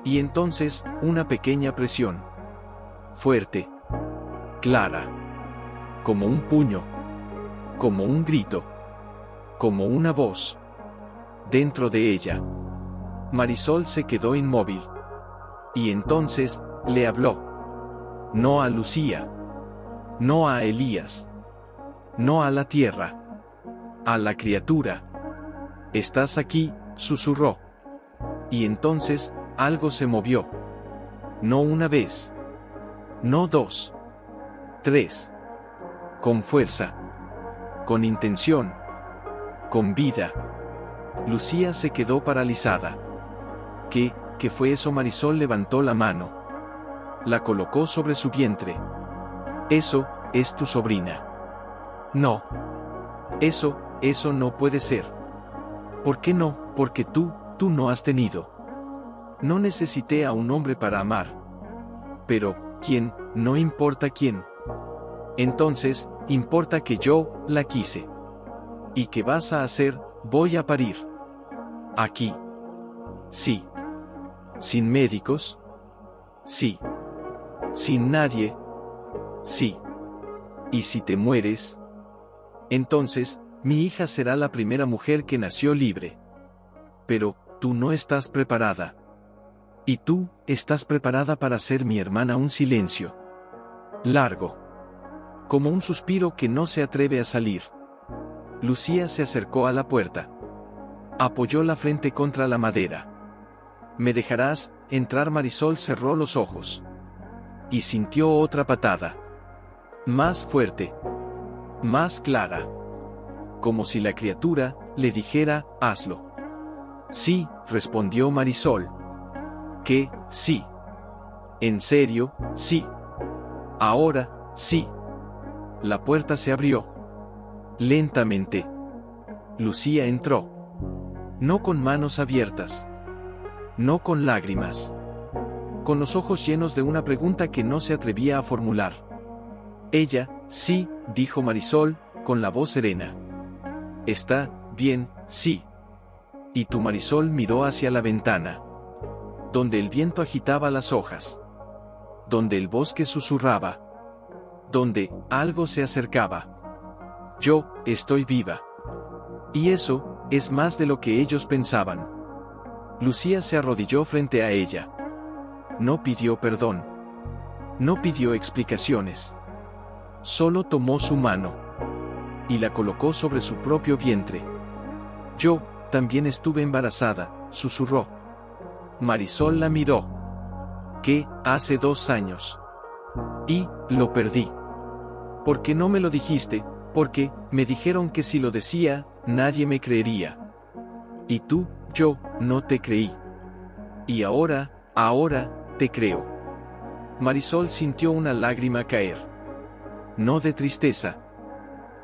Y entonces, una pequeña presión. Fuerte. Clara. Como un puño. Como un grito. Como una voz. Dentro de ella. Marisol se quedó inmóvil. Y entonces, le habló. No a Lucía. No a Elías. No a la tierra. A la criatura. «Estás aquí», susurró. Y entonces, algo se movió. No una vez. No dos. Tres. Con fuerza. Con intención. Con vida. Lucía se quedó paralizada. ¿Qué fue eso? Marisol levantó la mano. La colocó sobre su vientre. Eso, es tu sobrina. No. Eso no puede ser. ¿Por qué no? Porque tú no has tenido. No necesité a un hombre para amar. Pero, ¿quién? No importa quién. Entonces, importa que yo la quise. ¿Y qué vas a hacer? Voy a parir. Aquí. Sí. ¿Sin médicos? Sí. ¿Sin nadie? Sí. ¿Y si te mueres? Entonces, mi hija será la primera mujer que nació libre. Pero, tú no estás preparada. Y tú, estás preparada para ser mi hermana. Un silencio. Largo. Como un suspiro que no se atreve a salir. Lucía se acercó a la puerta. Apoyó la frente contra la madera. ¿Me dejarás entrar? Marisol cerró los ojos. Y sintió otra patada. Más fuerte. Más clara. Como si la criatura le dijera, hazlo. Sí, respondió Marisol. ¿Qué? Sí. ¿En serio? Sí. Ahora, sí. La puerta se abrió. Lentamente. Lucía entró. No con manos abiertas. No con lágrimas. Con los ojos llenos de una pregunta que no se atrevía a formular. Ella, sí, dijo Marisol, con la voz serena. Está bien, sí. Y tu Marisol miró hacia la ventana. Donde el viento agitaba las hojas. Donde el bosque susurraba. Donde algo se acercaba. Yo estoy viva. Y eso es más de lo que ellos pensaban. Lucía se arrodilló frente a ella. No pidió perdón. No pidió explicaciones. Solo tomó su mano. Y la colocó sobre su propio vientre. Yo también estuve embarazada, susurró. Marisol la miró. ¿Qué? Hace 2 años. Y lo perdí. ¿Por qué no me lo dijiste? Porque me dijeron que si lo decía, nadie me creería. Y tú, yo, no te creí. Y ahora te creo. Marisol sintió una lágrima caer. No de tristeza.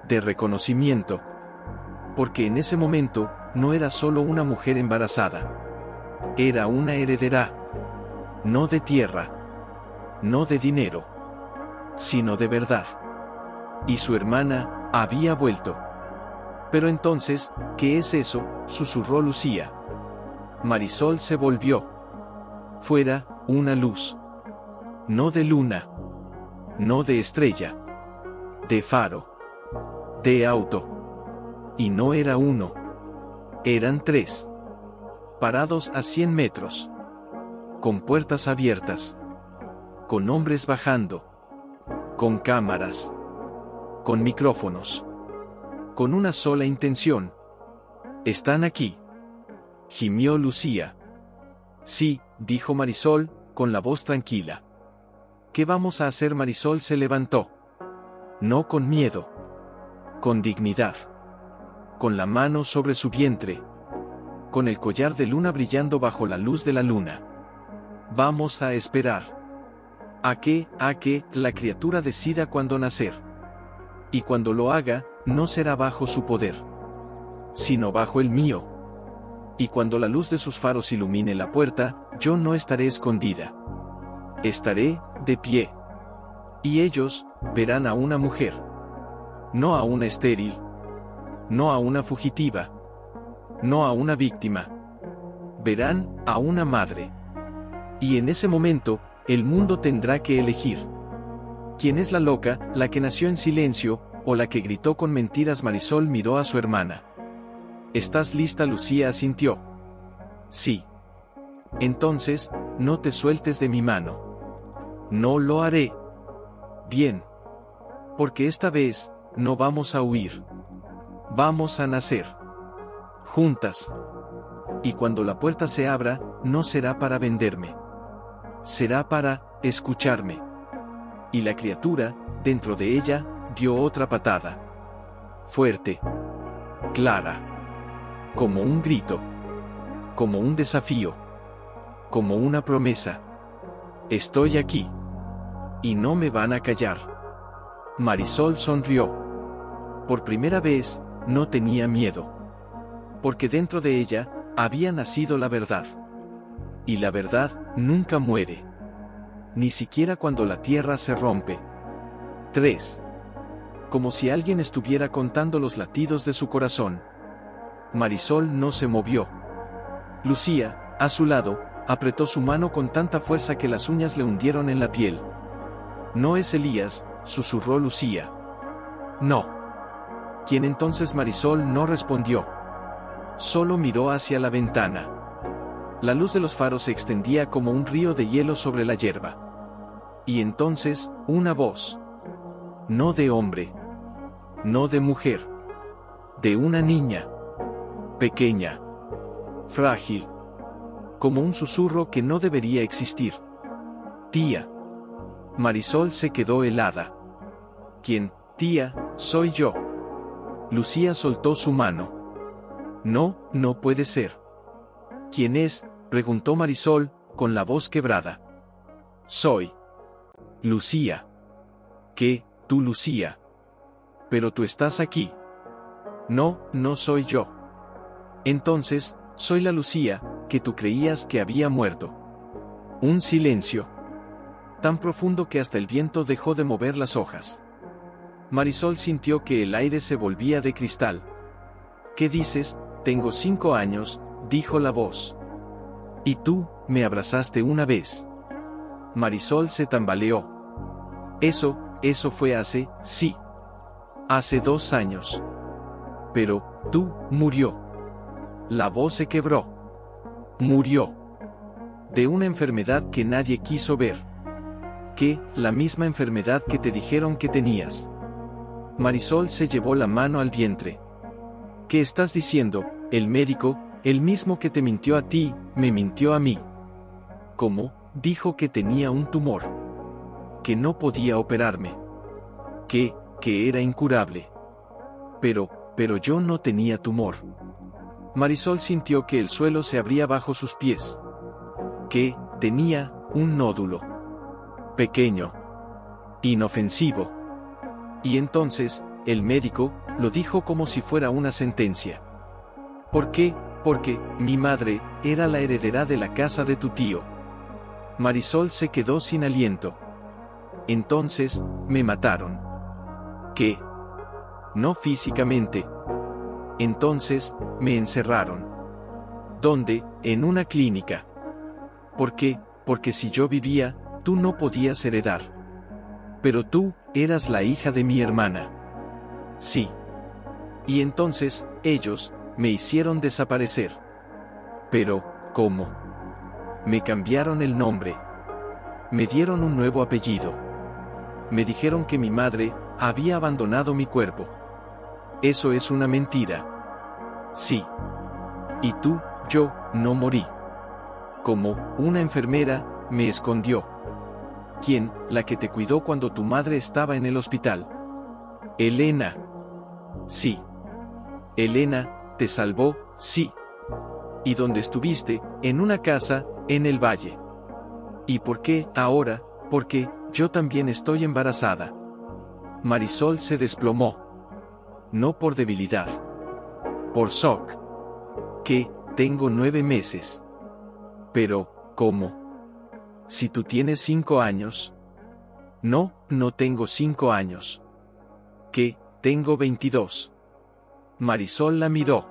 De reconocimiento. Porque en ese momento, no era solo una mujer embarazada. Era una heredera. No de tierra. No de dinero. Sino de verdad. Y su hermana había vuelto. Pero entonces, ¿qué es eso? Susurró Lucía. Marisol se volvió. Fuera, una luz. No de luna. No de estrella. De faro. De auto. Y no era uno. Eran 3. Parados a 100 metros. Con puertas abiertas. Con hombres bajando. Con cámaras. Con micrófonos. Con una sola intención. Están aquí. Gimió Lucía. Sí, dijo Marisol, con la voz tranquila. ¿Qué vamos a hacer? Marisol se levantó. No con miedo. Con dignidad. Con la mano sobre su vientre. Con el collar de luna brillando bajo la luz de la luna. Vamos a esperar. A que la criatura decida cuándo nacer. Y cuando lo haga, no será bajo su poder. Sino bajo el mío. Y cuando la luz de sus faros ilumine la puerta, yo no estaré escondida. Estaré de pie. Y ellos verán a una mujer. No a una estéril. No a una fugitiva. No a una víctima. Verán a una madre. Y en ese momento, el mundo tendrá que elegir. ¿Quién es la loca, la que nació en silencio, o la que gritó con mentiras? Marisol miró a su hermana. ¿Estás lista? Lucía asintió. Sí. Entonces, no te sueltes de mi mano. No lo haré. Bien. Porque esta vez, no vamos a huir. Vamos a nacer. Juntas. Y cuando la puerta se abra, no será para venderme. Será para escucharme. Y la criatura, dentro de ella, dio otra patada. Fuerte. Clara. Como un grito. Como un desafío. Como una promesa. Estoy aquí. Y no me van a callar. Marisol sonrió. Por primera vez, no tenía miedo. Porque dentro de ella, había nacido la verdad. Y la verdad nunca muere. Ni siquiera cuando la tierra se rompe. 3. Como si alguien estuviera contando los latidos de su corazón. Marisol no se movió. Lucía, a su lado, apretó su mano con tanta fuerza que las uñas le hundieron en la piel. No es Elías, susurró Lucía. No. ¿Quién entonces? Marisol no respondió. Solo miró hacia la ventana. La luz de los faros se extendía como un río de hielo sobre la hierba. Y entonces, una voz. No de hombre. No de mujer. De una niña. Pequeña. Frágil. Como un susurro que no debería existir. Tía. Marisol se quedó helada. ¿Quién? Tía, soy yo. Lucía soltó su mano. No, no puede ser. ¿Quién es? Preguntó Marisol, con la voz quebrada. Soy. Lucía. ¿Qué? Tú, Lucía. Pero tú estás aquí. No, no soy yo. Entonces, soy la Lucía, que tú creías que había muerto. Un silencio. Tan profundo que hasta el viento dejó de mover las hojas. Marisol sintió que el aire se volvía de cristal. ¿Qué dices? Tengo 5 años, dijo la voz. Y tú, me abrazaste una vez. Marisol se tambaleó. Eso fue sí. Hace 2 años. Pero, tú, murió. La voz se quebró. Murió. De una enfermedad que nadie quiso ver. ¿Qué? La misma enfermedad que te dijeron que tenías. Marisol se llevó la mano al vientre. ¿Qué estás diciendo? El médico, el mismo que te mintió a ti, me mintió a mí. ¿Cómo? Dijo que tenía un tumor. Que no podía operarme. Que era incurable. Pero yo no tenía tumor. Marisol sintió que el suelo se abría bajo sus pies. Que tenía un nódulo. Pequeño. Inofensivo. Y entonces, el médico, lo dijo como si fuera una sentencia. ¿Por qué? Porque, mi madre, era la heredera de la casa de tu tío. Marisol se quedó sin aliento. Entonces, me mataron. ¿Qué? No físicamente. Entonces, me encerraron. ¿Dónde? En una clínica. ¿Por qué? Porque si yo vivía, tú no podías heredar. Pero tú, eras la hija de mi hermana. Sí. Y entonces, ellos, me hicieron desaparecer. Pero, ¿cómo? Me cambiaron el nombre. Me dieron un nuevo apellido. Me dijeron que mi madre, había abandonado mi cuerpo. Eso es una mentira. Sí. Y tú, yo, no morí. Como, una enfermera, me escondió. ¿Quién? La que te cuidó cuando tu madre estaba en el hospital. Elena. Sí. Elena, te salvó, sí. ¿Y dónde estuviste? En una casa, en el valle. ¿Y por qué ahora? Porque, yo también estoy embarazada. Marisol se desplomó. No por debilidad. Por shock. ¿Qué? Tengo 9 meses. Pero, ¿cómo? si tú tienes 5 años. No, no tengo 5 años. ¿Qué? Tengo 22. Marisol la miró.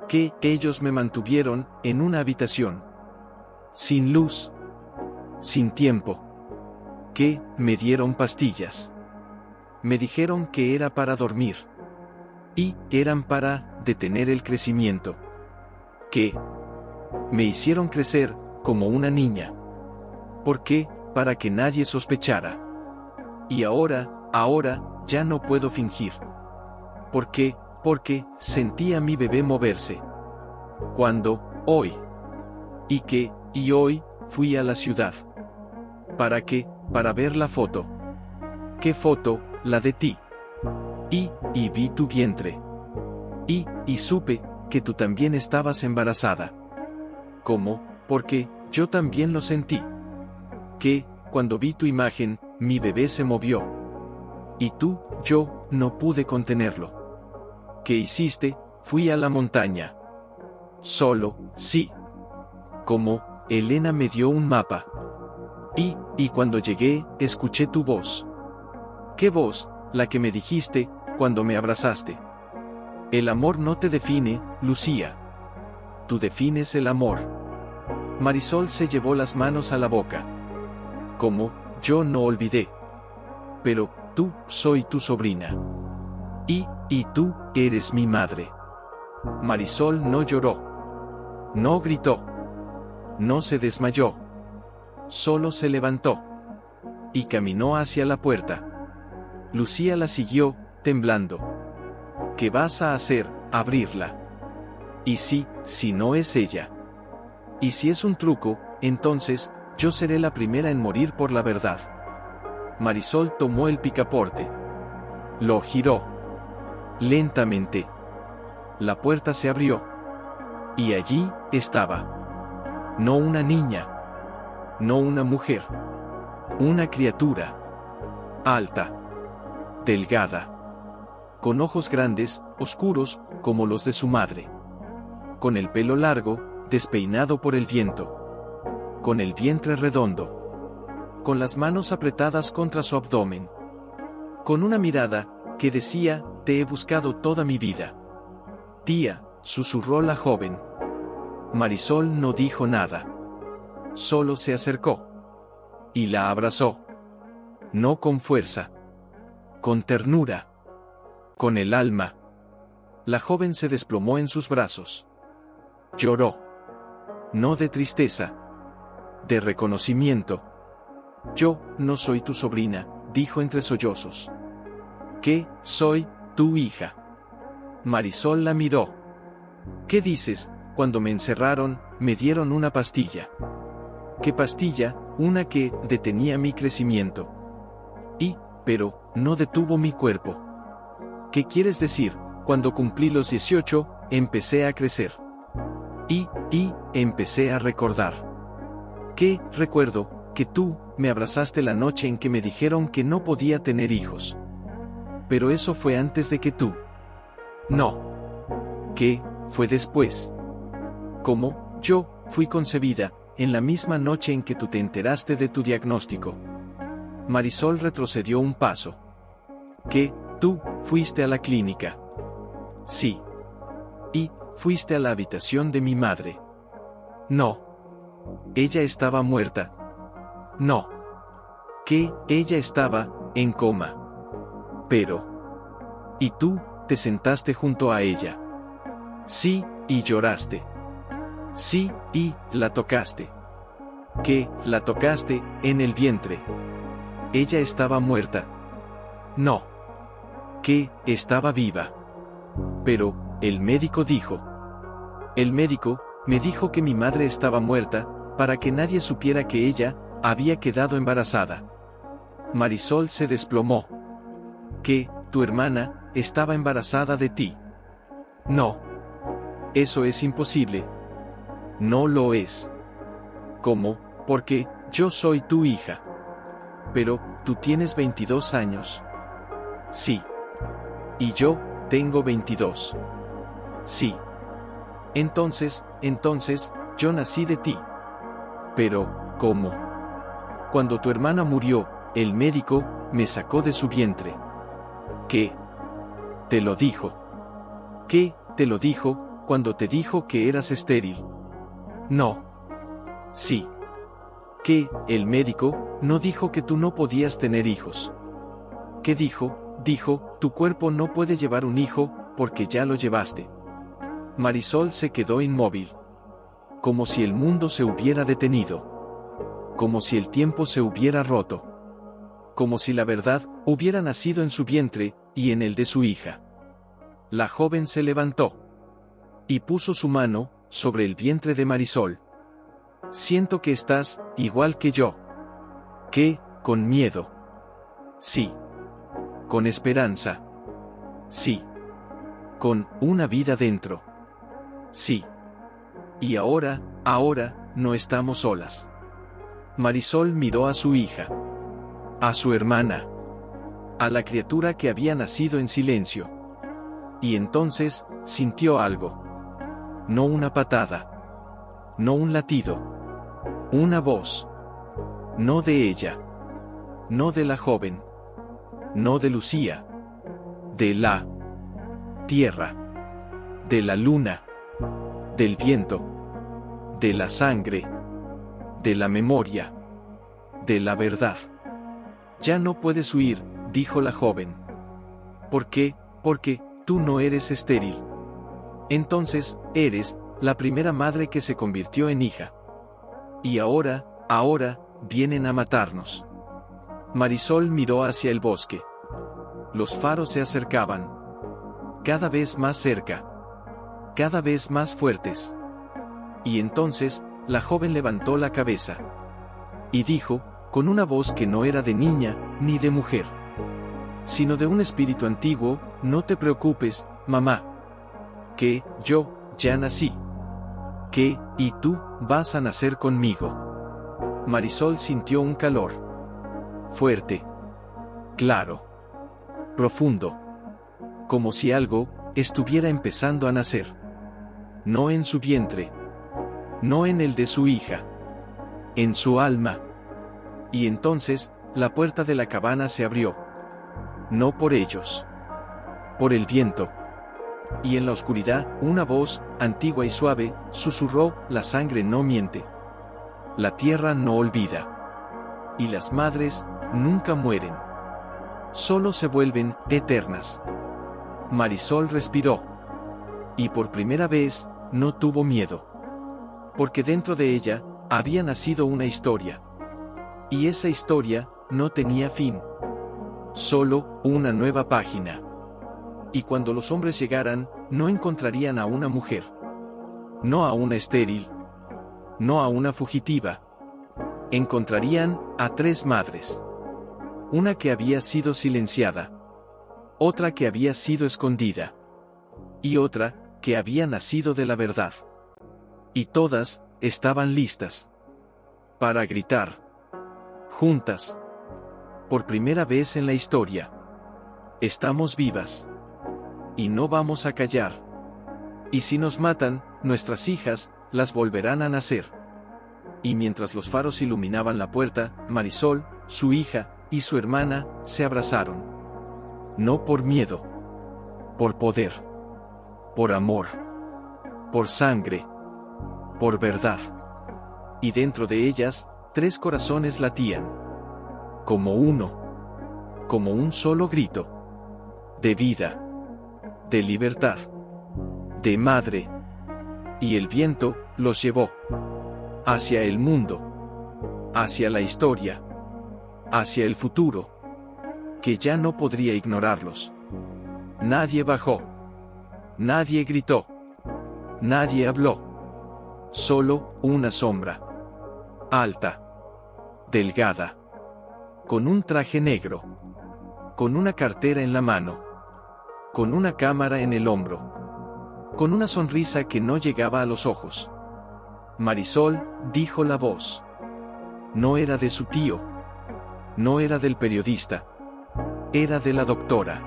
Que ellos me mantuvieron en una habitación. Sin luz. Sin tiempo. Que me dieron pastillas. Me dijeron que era para dormir. Y eran para detener el crecimiento. Que me hicieron crecer como una niña. ¿Por qué? Para que nadie sospechara. Y ahora ya no puedo fingir. ¿Por qué? Porque sentí a mi bebé moverse. Cuando, hoy. Y hoy, fui a la ciudad. ¿Para qué? Para ver la foto. ¿Qué foto? La de ti. Y vi tu vientre. Y supe que tú también estabas embarazada. ¿Cómo? Porque yo también lo sentí. Que, cuando vi tu imagen, mi bebé se movió. Y yo, no pude contenerlo. ¿Qué hiciste? Fui a la montaña. Solo, sí. Como, Elena me dio un mapa. Y cuando llegué, escuché tu voz. ¿Qué voz? La que me dijiste, cuando me abrazaste. El amor no te define, Lucía. Tú defines el amor. Marisol se llevó las manos a la boca. Como, yo no olvidé. Pero, tú, soy tu sobrina. Y tú, eres mi madre. Marisol no lloró. No gritó. No se desmayó. Solo se levantó. Y caminó hacia la puerta. Lucía la siguió, temblando. ¿Qué vas a hacer? Abrirla. Y si no es ella. Y si es un truco, entonces, yo seré la primera en morir por la verdad. Marisol tomó el picaporte. Lo giró. Lentamente. La puerta se abrió. Y allí estaba. No una niña. No una mujer. Una criatura. Alta. Delgada. Con ojos grandes, oscuros, como los de su madre. Con el pelo largo, despeinado por el viento. Con el vientre redondo. Con las manos apretadas contra su abdomen. Con una mirada, que decía, te he buscado toda mi vida. Tía, susurró la joven. Marisol no dijo nada. Solo se acercó. Y la abrazó. No con fuerza. Con ternura. Con el alma. La joven se desplomó en sus brazos. Lloró. No de tristeza. De reconocimiento. Yo, no soy tu sobrina, dijo entre sollozos. ¿Qué? Soy, tu hija. Marisol la miró. ¿Qué dices? Cuando me encerraron, me dieron una pastilla. ¿Qué pastilla? Una que detenía mi crecimiento. Pero, no detuvo mi cuerpo. ¿Qué quieres decir? Cuando cumplí los 18, empecé a crecer. Y empecé a recordar. ¿Qué? Recuerdo, que tú, me abrazaste la noche en que me dijeron que no podía tener hijos. Pero eso fue antes de que tú. No. ¿Qué? Fue después. ¿Cómo? Yo, fui concebida, en la misma noche en que tú te enteraste de tu diagnóstico. Marisol retrocedió un paso. ¿Qué? Tú, fuiste a la clínica. Sí. Y, fuiste a la habitación de mi madre. No. Ella estaba muerta. No. ¿Qué? Ella estaba, en coma. Pero. ¿Y tú, te sentaste junto a ella? Sí, y lloraste. Sí, y, la tocaste. ¿Qué? La tocaste, en el vientre. Ella estaba muerta. No. ¿Qué? Estaba viva. Pero, el médico dijo. El médico, me dijo que mi madre estaba muerta, para que nadie supiera que ella, había quedado embarazada. Marisol se desplomó. ¿Qué? Tu hermana, estaba embarazada de ti. No. Eso es imposible. No lo es. ¿Cómo? Porque, yo soy tu hija. Pero, tú tienes 22 años. Sí. Y yo, tengo 22. Sí. Entonces, yo nací de ti. Pero, ¿cómo? cuando tu hermana murió, el médico me sacó de su vientre. ¿Qué? ¿Te lo dijo? ¿Qué te lo dijo cuando te dijo que eras estéril? No. Sí. ¿Qué? El médico no dijo que tú no podías tener hijos. ¿Qué dijo? Dijo, tu cuerpo no puede llevar un hijo, porque ya lo llevaste. Marisol se quedó inmóvil. Como si el mundo se hubiera detenido. Como si el tiempo se hubiera roto. Como si la verdad hubiera nacido en su vientre, y en el de su hija. La joven se levantó. Y puso su mano sobre el vientre de Marisol. Siento que estás igual que yo. ¿Qué? Con miedo. Sí. Con esperanza. Sí. Con una vida dentro. Sí. Y ahora no estamos solas. Marisol miró a su hija. A su hermana. A la criatura que había nacido en silencio. Y entonces, sintió algo. No una patada. No un latido. Una voz. No de ella. No de la joven. No de Lucía. De la tierra. De la luna. Del viento. De la sangre. De la memoria. De la verdad. Ya no puedes huir, dijo la joven. ¿Por qué? Porque tú no eres estéril. Entonces, eres la primera madre que se convirtió en hija. Y ahora, vienen a matarnos. Marisol miró hacia el bosque. Los faros se acercaban. Cada vez más cerca. Cada vez más fuertes. Y entonces, la joven levantó la cabeza. Y dijo, con una voz que no era de niña, ni de mujer, sino de un espíritu antiguo, no te preocupes, mamá. Que, yo, ya nací. Que, y tú, vas a nacer conmigo. Marisol sintió un calor. Fuerte. Claro. Profundo. Como si algo estuviera empezando a nacer. No en su vientre. No en el de su hija. En su alma. Y entonces, la puerta de la cabana se abrió. No por ellos. Por el viento. Y en la oscuridad, una voz, antigua y suave, susurró, la sangre no miente. La tierra no olvida. Y las madres, nunca mueren. Solo se vuelven eternas. Marisol respiró. Y por primera vez, no tuvo miedo. Porque dentro de ella, había nacido una historia. Y esa historia, no tenía fin. Solo, una nueva página. Y cuando los hombres llegaran, no encontrarían a una mujer. No a una estéril. No a una fugitiva. Encontrarían a 3 madres. Una que había sido silenciada. Otra que había sido escondida. Y otra, que había nacido de la verdad. Y todas, estaban listas. Para gritar. Juntas. Por primera vez en la historia. Estamos vivas. Y no vamos a callar. Y si nos matan, nuestras hijas, las volverán a nacer. Y mientras los faros iluminaban la puerta, Marisol, su hija, y su hermana, se abrazaron. No por miedo. Por poder. Por amor. Por sangre. Por verdad. Y dentro de ellas, 3 corazones latían. Como uno. Como un solo grito. De vida. De libertad. De madre. Y el viento, los llevó. Hacia el mundo. Hacia la historia. Hacia el futuro. Que ya no podría ignorarlos. Nadie bajó. Nadie gritó. Nadie habló. Solo, una sombra. Alta. Delgada. Con un traje negro. Con una cartera en la mano. Con una cámara en el hombro. Con una sonrisa que no llegaba a los ojos. Marisol, dijo la voz. No era de su tío. No era del periodista. Era de la doctora.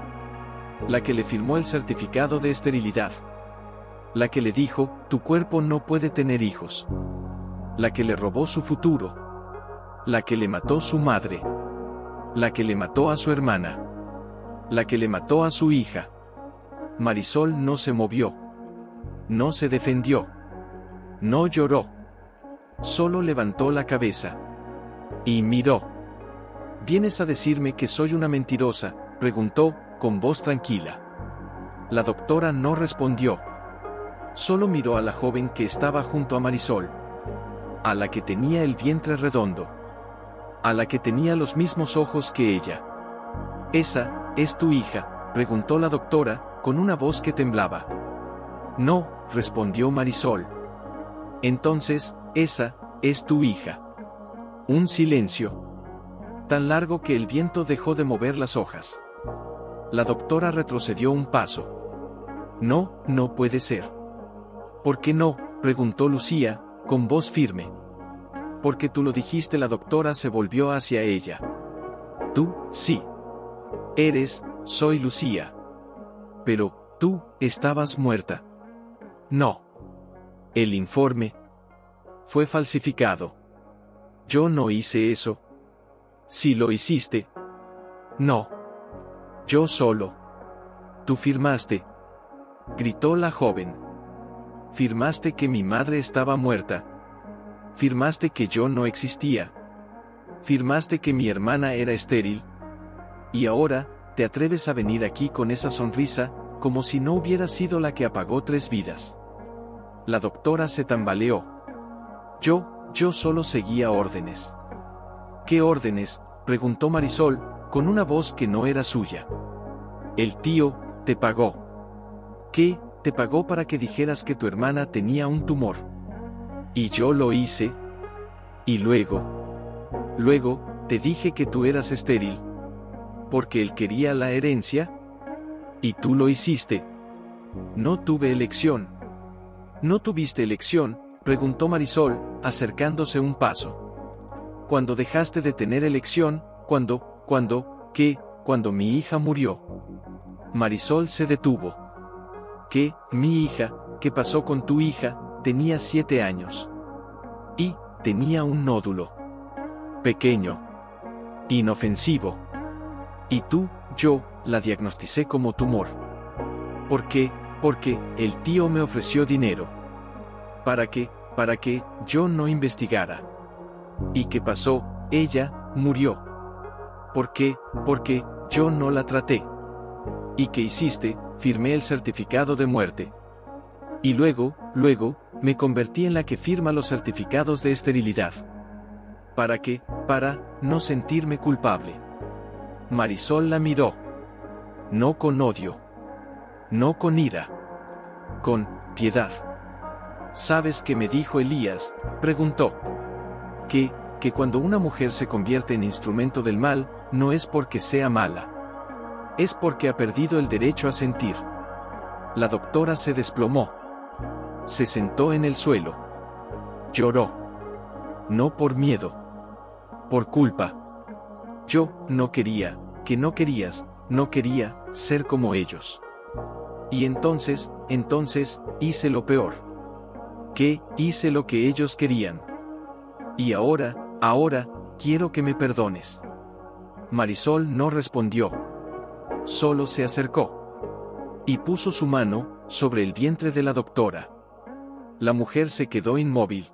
La que le firmó el certificado de esterilidad. La que le dijo, tu cuerpo no puede tener hijos. La que le robó su futuro. La que le mató su madre. La que le mató a su hermana. La que le mató a su hija. Marisol no se movió. No se defendió. No lloró. Solo levantó la cabeza. Y miró. ¿Vienes a decirme que soy una mentirosa?, preguntó, con voz tranquila. La doctora no respondió. Solo miró a la joven que estaba junto a Marisol. A la que tenía el vientre redondo. A la que tenía los mismos ojos que ella. ¿Esa es tu hija?, preguntó la doctora, con una voz que temblaba. No, respondió Marisol. Entonces, esa es tu hija. Un silencio. Tan largo que el viento dejó de mover las hojas. La doctora retrocedió un paso. No, no puede ser. ¿Por qué no?, preguntó Lucía, con voz firme. Porque tú lo dijiste. La doctora se volvió hacia ella. Tú, sí. Soy Lucía. Pero, tú, estabas muerta. No. El informe fue falsificado. Yo no hice eso. Si lo hiciste. No. Yo solo. Tú firmaste. Gritó la joven. Firmaste que mi madre estaba muerta. Firmaste que yo no existía. Firmaste que mi hermana era estéril. Y ahora, te atreves a venir aquí con esa sonrisa, como si no hubiera sido la que apagó 3 vidas. La doctora se tambaleó. Yo solo seguía órdenes. ¿Qué órdenes?, preguntó Marisol, con una voz que no era suya. El tío te pagó. ¿Qué te pagó? Para que dijeras que tu hermana tenía un tumor. Y yo lo hice. Y luego te dije que tú eras estéril. Porque él quería la herencia. Y tú lo hiciste. No tuve elección. ¿No tuviste elección?, preguntó Marisol, acercándose un paso. Cuando dejaste de tener elección, cuando mi hija murió. Marisol se detuvo. ¿Qué, mi hija? ¿Qué pasó con tu hija? Tenía 7 años. Y tenía un nódulo. Pequeño. Inofensivo. Y yo, la diagnosticé como tumor. ¿Por qué? Porque el tío me ofreció dinero. Para que yo no investigara. ¿Y qué pasó? Ella murió. ¿Por qué? Porque yo no la traté. ¿Y qué hiciste? Firmé el certificado de muerte. Y luego, me convertí en la que firma los certificados de esterilidad. ¿Para qué? Para no sentirme culpable. Marisol la miró. No con odio. No con ira. Con piedad. ¿Sabes qué me dijo Elías?, preguntó. Que cuando una mujer se convierte en instrumento del mal, no es porque sea mala. Es porque ha perdido el derecho a sentir. La doctora se desplomó. Se sentó en el suelo. Lloró. No por miedo. Por culpa. Yo no quería ser como ellos. Y entonces, hice lo peor. Hice lo que ellos querían. Y ahora, quiero que me perdones. Marisol no respondió. Solo se acercó. Y puso su mano sobre el vientre de la doctora. La mujer se quedó inmóvil.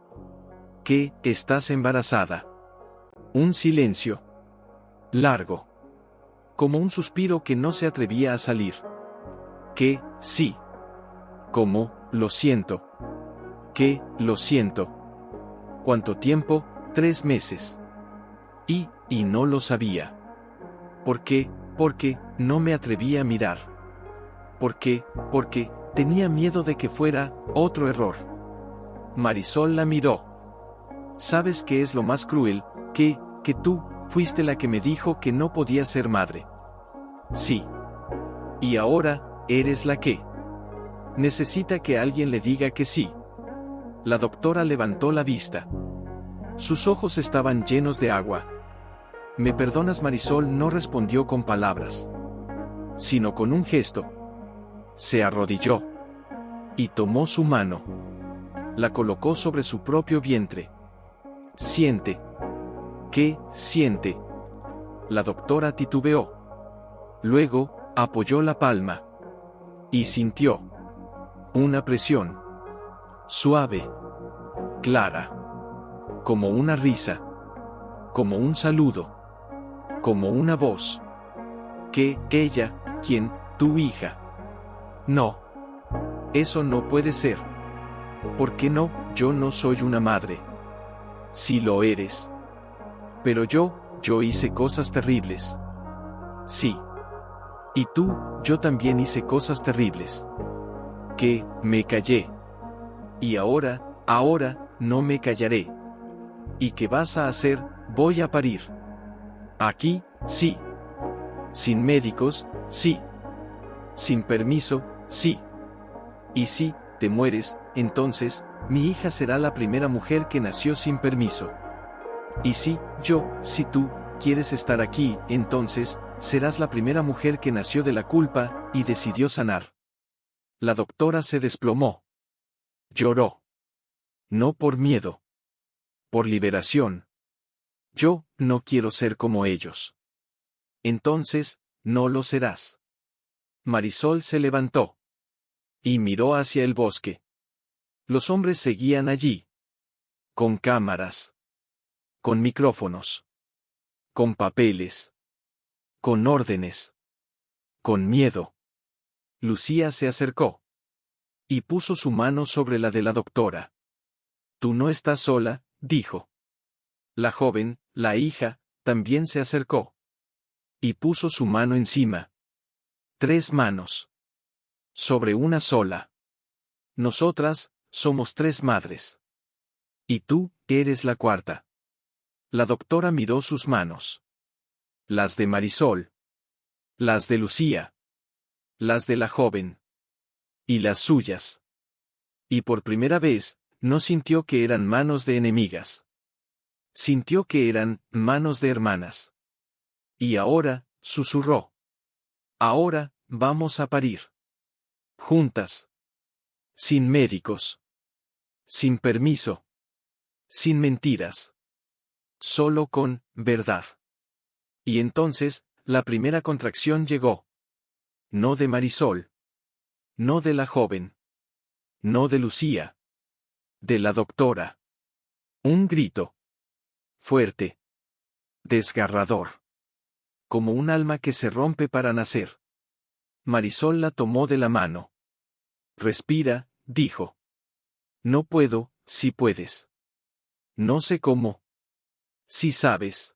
¿Qué? ¿Estás embarazada? Un silencio. Largo. Como un suspiro que no se atrevía a salir. ¿Qué? Sí. ¿Cómo? Lo siento. ¿Qué? Lo siento. ¿Cuánto tiempo? 3 meses. Y no lo sabía. ¿Por qué? Porque no me atreví a mirar. ¿Por qué? Porque tenía miedo de que fuera otro error. Marisol la miró. ¿Sabes qué es lo más cruel? Que tú fuiste la que me dijo que no podía ser madre. Sí. Y ahora, eres la que necesita que alguien le diga que sí. La doctora levantó la vista. Sus ojos estaban llenos de agua. ¿Me perdonas? Marisol no respondió con palabras, sino con un gesto. Se arrodilló. Y tomó su mano. La colocó sobre su propio vientre. Siente. ¿Qué siente? La doctora titubeó. Luego, apoyó la palma. Y sintió una presión. Suave. Clara. Como una risa. Como un saludo. Como una voz. ¿Qué, ella, quién, tu hija? No. Eso no puede ser. ¿Por qué no? Yo no soy una madre. Sí lo eres. Pero yo hice cosas terribles. Sí. Y tú, yo también hice cosas terribles. Que, me callé. Y ahora, no me callaré. ¿Y qué vas a hacer? Voy a parir. Aquí, sí. Sin médicos, sí. Sin permiso, sí. Y si te mueres, entonces, mi hija será la primera mujer que nació sin permiso. Y si tú, quieres estar aquí, entonces, serás la primera mujer que nació de la culpa, y decidió sanar. La doctora se desplomó. Lloró. No por miedo. Por liberación. Yo no quiero ser como ellos. Entonces, no lo serás. Marisol se levantó. Y miró hacia el bosque. Los hombres seguían allí. Con cámaras. Con micrófonos. Con papeles. Con órdenes. Con miedo. Lucía se acercó. Y puso su mano sobre la de la doctora. Tú no estás sola, dijo. La joven, la hija, también se acercó. Y puso su mano encima. 3 manos. Sobre una sola. Nosotras, somos 3 madres. Y tú, eres la 4ª. La doctora miró sus manos. Las de Marisol. Las de Lucía. Las de la joven. Y las suyas. Y por primera vez, no sintió que eran manos de enemigas. Sintió que eran manos de hermanas. Y ahora, susurró. Ahora, vamos a parir. Juntas. Sin médicos. Sin permiso. Sin mentiras. Solo con verdad. Y entonces, la primera contracción llegó. No de Marisol. No de la joven. No de Lucía. De la doctora. Un grito. Fuerte. Desgarrador. Como un alma que se rompe para nacer. Marisol la tomó de la mano. Respira, dijo. No puedo, si puedes. No sé cómo. Si sabes.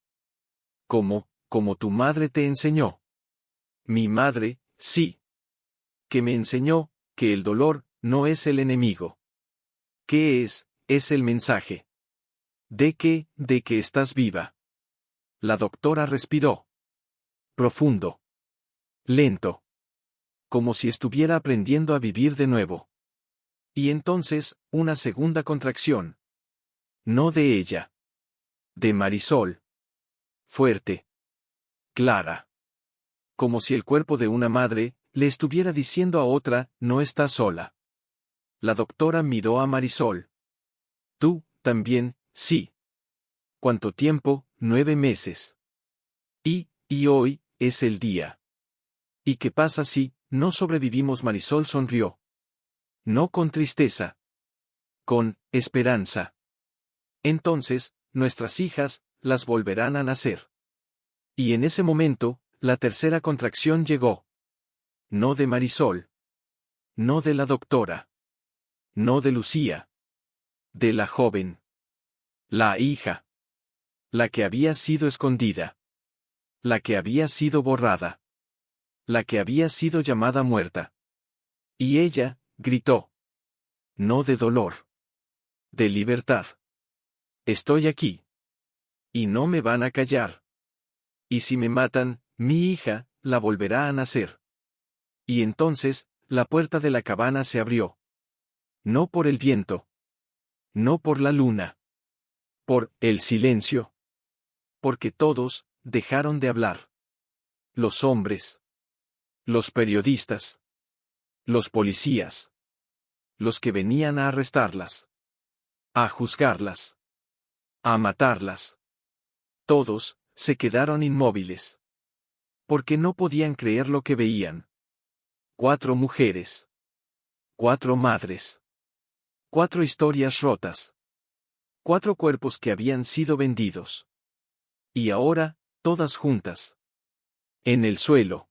¿Cómo? Como tu madre te enseñó. Mi madre, sí. Que me enseñó, que el dolor, no es el enemigo. ¿Qué es? Es el mensaje. De que estás viva. La doctora respiró. Profundo. Lento. Como si estuviera aprendiendo a vivir de nuevo. Y entonces, una segunda contracción. No de ella. De Marisol. Fuerte. Clara. Como si el cuerpo de una madre, le estuviera diciendo a otra, no estás sola. La doctora miró a Marisol. Tú, también, sí. ¿Cuánto tiempo? 9 meses. Y hoy, es el día. ¿Y qué pasa si, no sobrevivimos? Marisol sonrió. No con tristeza. Con esperanza. Entonces, nuestras hijas, las volverán a nacer. Y en ese momento, la tercera contracción llegó. No de Marisol. No de la doctora. No de Lucía. De la joven. La hija. La que había sido escondida. La que había sido borrada. La que había sido llamada muerta. Y ella, gritó. No de dolor. De libertad. Estoy aquí. Y no me van a callar. Y si me matan, mi hija, la volverá a nacer. Y entonces, la puerta de la cabana se abrió. No por el viento. No por la luna. Por el silencio. Porque todos, dejaron de hablar. Los hombres. Los periodistas. Los policías. Los que venían a arrestarlas. A juzgarlas. A matarlas. Todos se quedaron inmóviles. Porque no podían creer lo que veían. 4 mujeres. 4 madres. 4 historias rotas. 4 cuerpos que habían sido vendidos. Y ahora, todas juntas. En el suelo.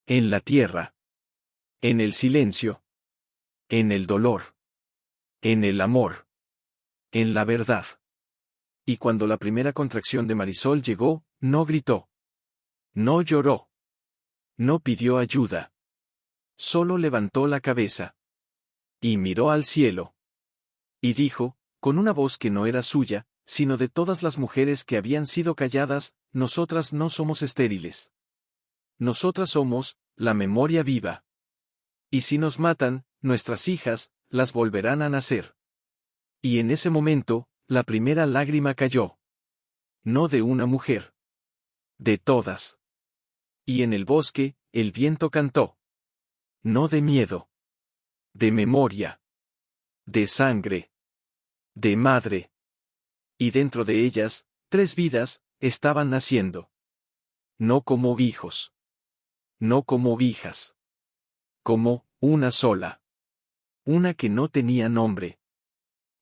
En la tierra. En el silencio. En el dolor. En el amor. En la verdad. Y cuando la primera contracción de Marisol llegó, no gritó. No lloró. No pidió ayuda. Solo levantó la cabeza. Y miró al cielo. Y dijo, con una voz que no era suya, sino de todas las mujeres que habían sido calladas, nosotras no somos estériles. Nosotras somos, la memoria viva. Y si nos matan, nuestras hijas, las volverán a nacer. Y en ese momento, la primera lágrima cayó. No de una mujer. De todas. Y en el bosque, el viento cantó. No de miedo. De memoria. De sangre. De madre. Y dentro de ellas, 3 vidas, estaban naciendo. No como hijos. No como hijas. Como, una sola. Una que no tenía nombre.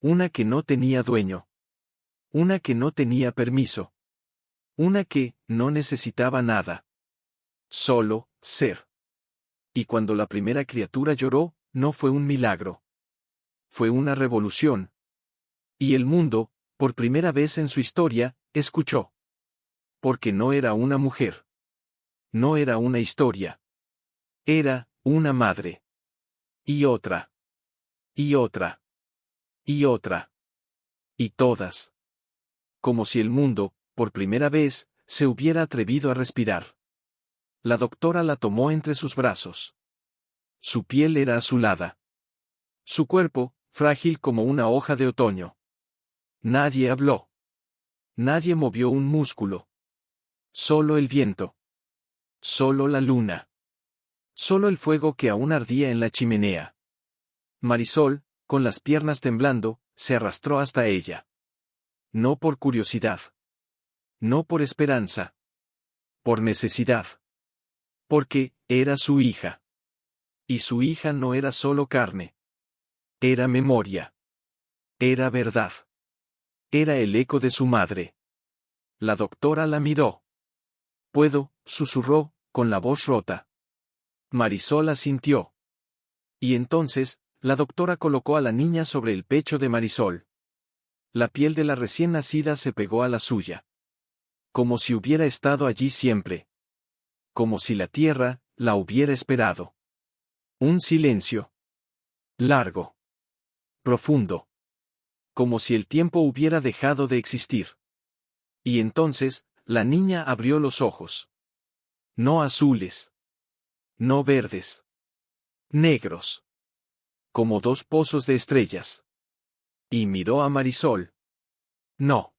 Una que no tenía dueño. Una que no tenía permiso. Una que, no necesitaba nada. Solo, ser. Y cuando la primera criatura lloró, no fue un milagro. Fue una revolución. Y el mundo, por primera vez en su historia, escuchó. Porque no era una mujer. No era una historia. Era, una madre. Y otra. Y otra. Y otra. Y todas. Como si el mundo, por primera vez, se hubiera atrevido a respirar. La doctora la tomó entre sus brazos. Su piel era azulada. Su cuerpo, frágil como una hoja de otoño. Nadie habló. Nadie movió un músculo. Solo el viento. Solo la luna. Solo el fuego que aún ardía en la chimenea. Marisol, con las piernas temblando, se arrastró hasta ella. No por curiosidad. No por esperanza. Por necesidad. Porque, era su hija. Y su hija no era solo carne. Era memoria. Era verdad. Era el eco de su madre. La doctora la miró. Puedo, susurró, con la voz rota. Marisol asintió. Y entonces, la doctora colocó a la niña sobre el pecho de Marisol. La piel de la recién nacida se pegó a la suya. Como si hubiera estado allí siempre. Como si la tierra, la hubiera esperado. Un silencio. Largo. Profundo. Como si el tiempo hubiera dejado de existir. Y entonces, la niña abrió los ojos. No azules. No verdes. Negros. Como 2 pozos de estrellas. Y miró a Marisol. No.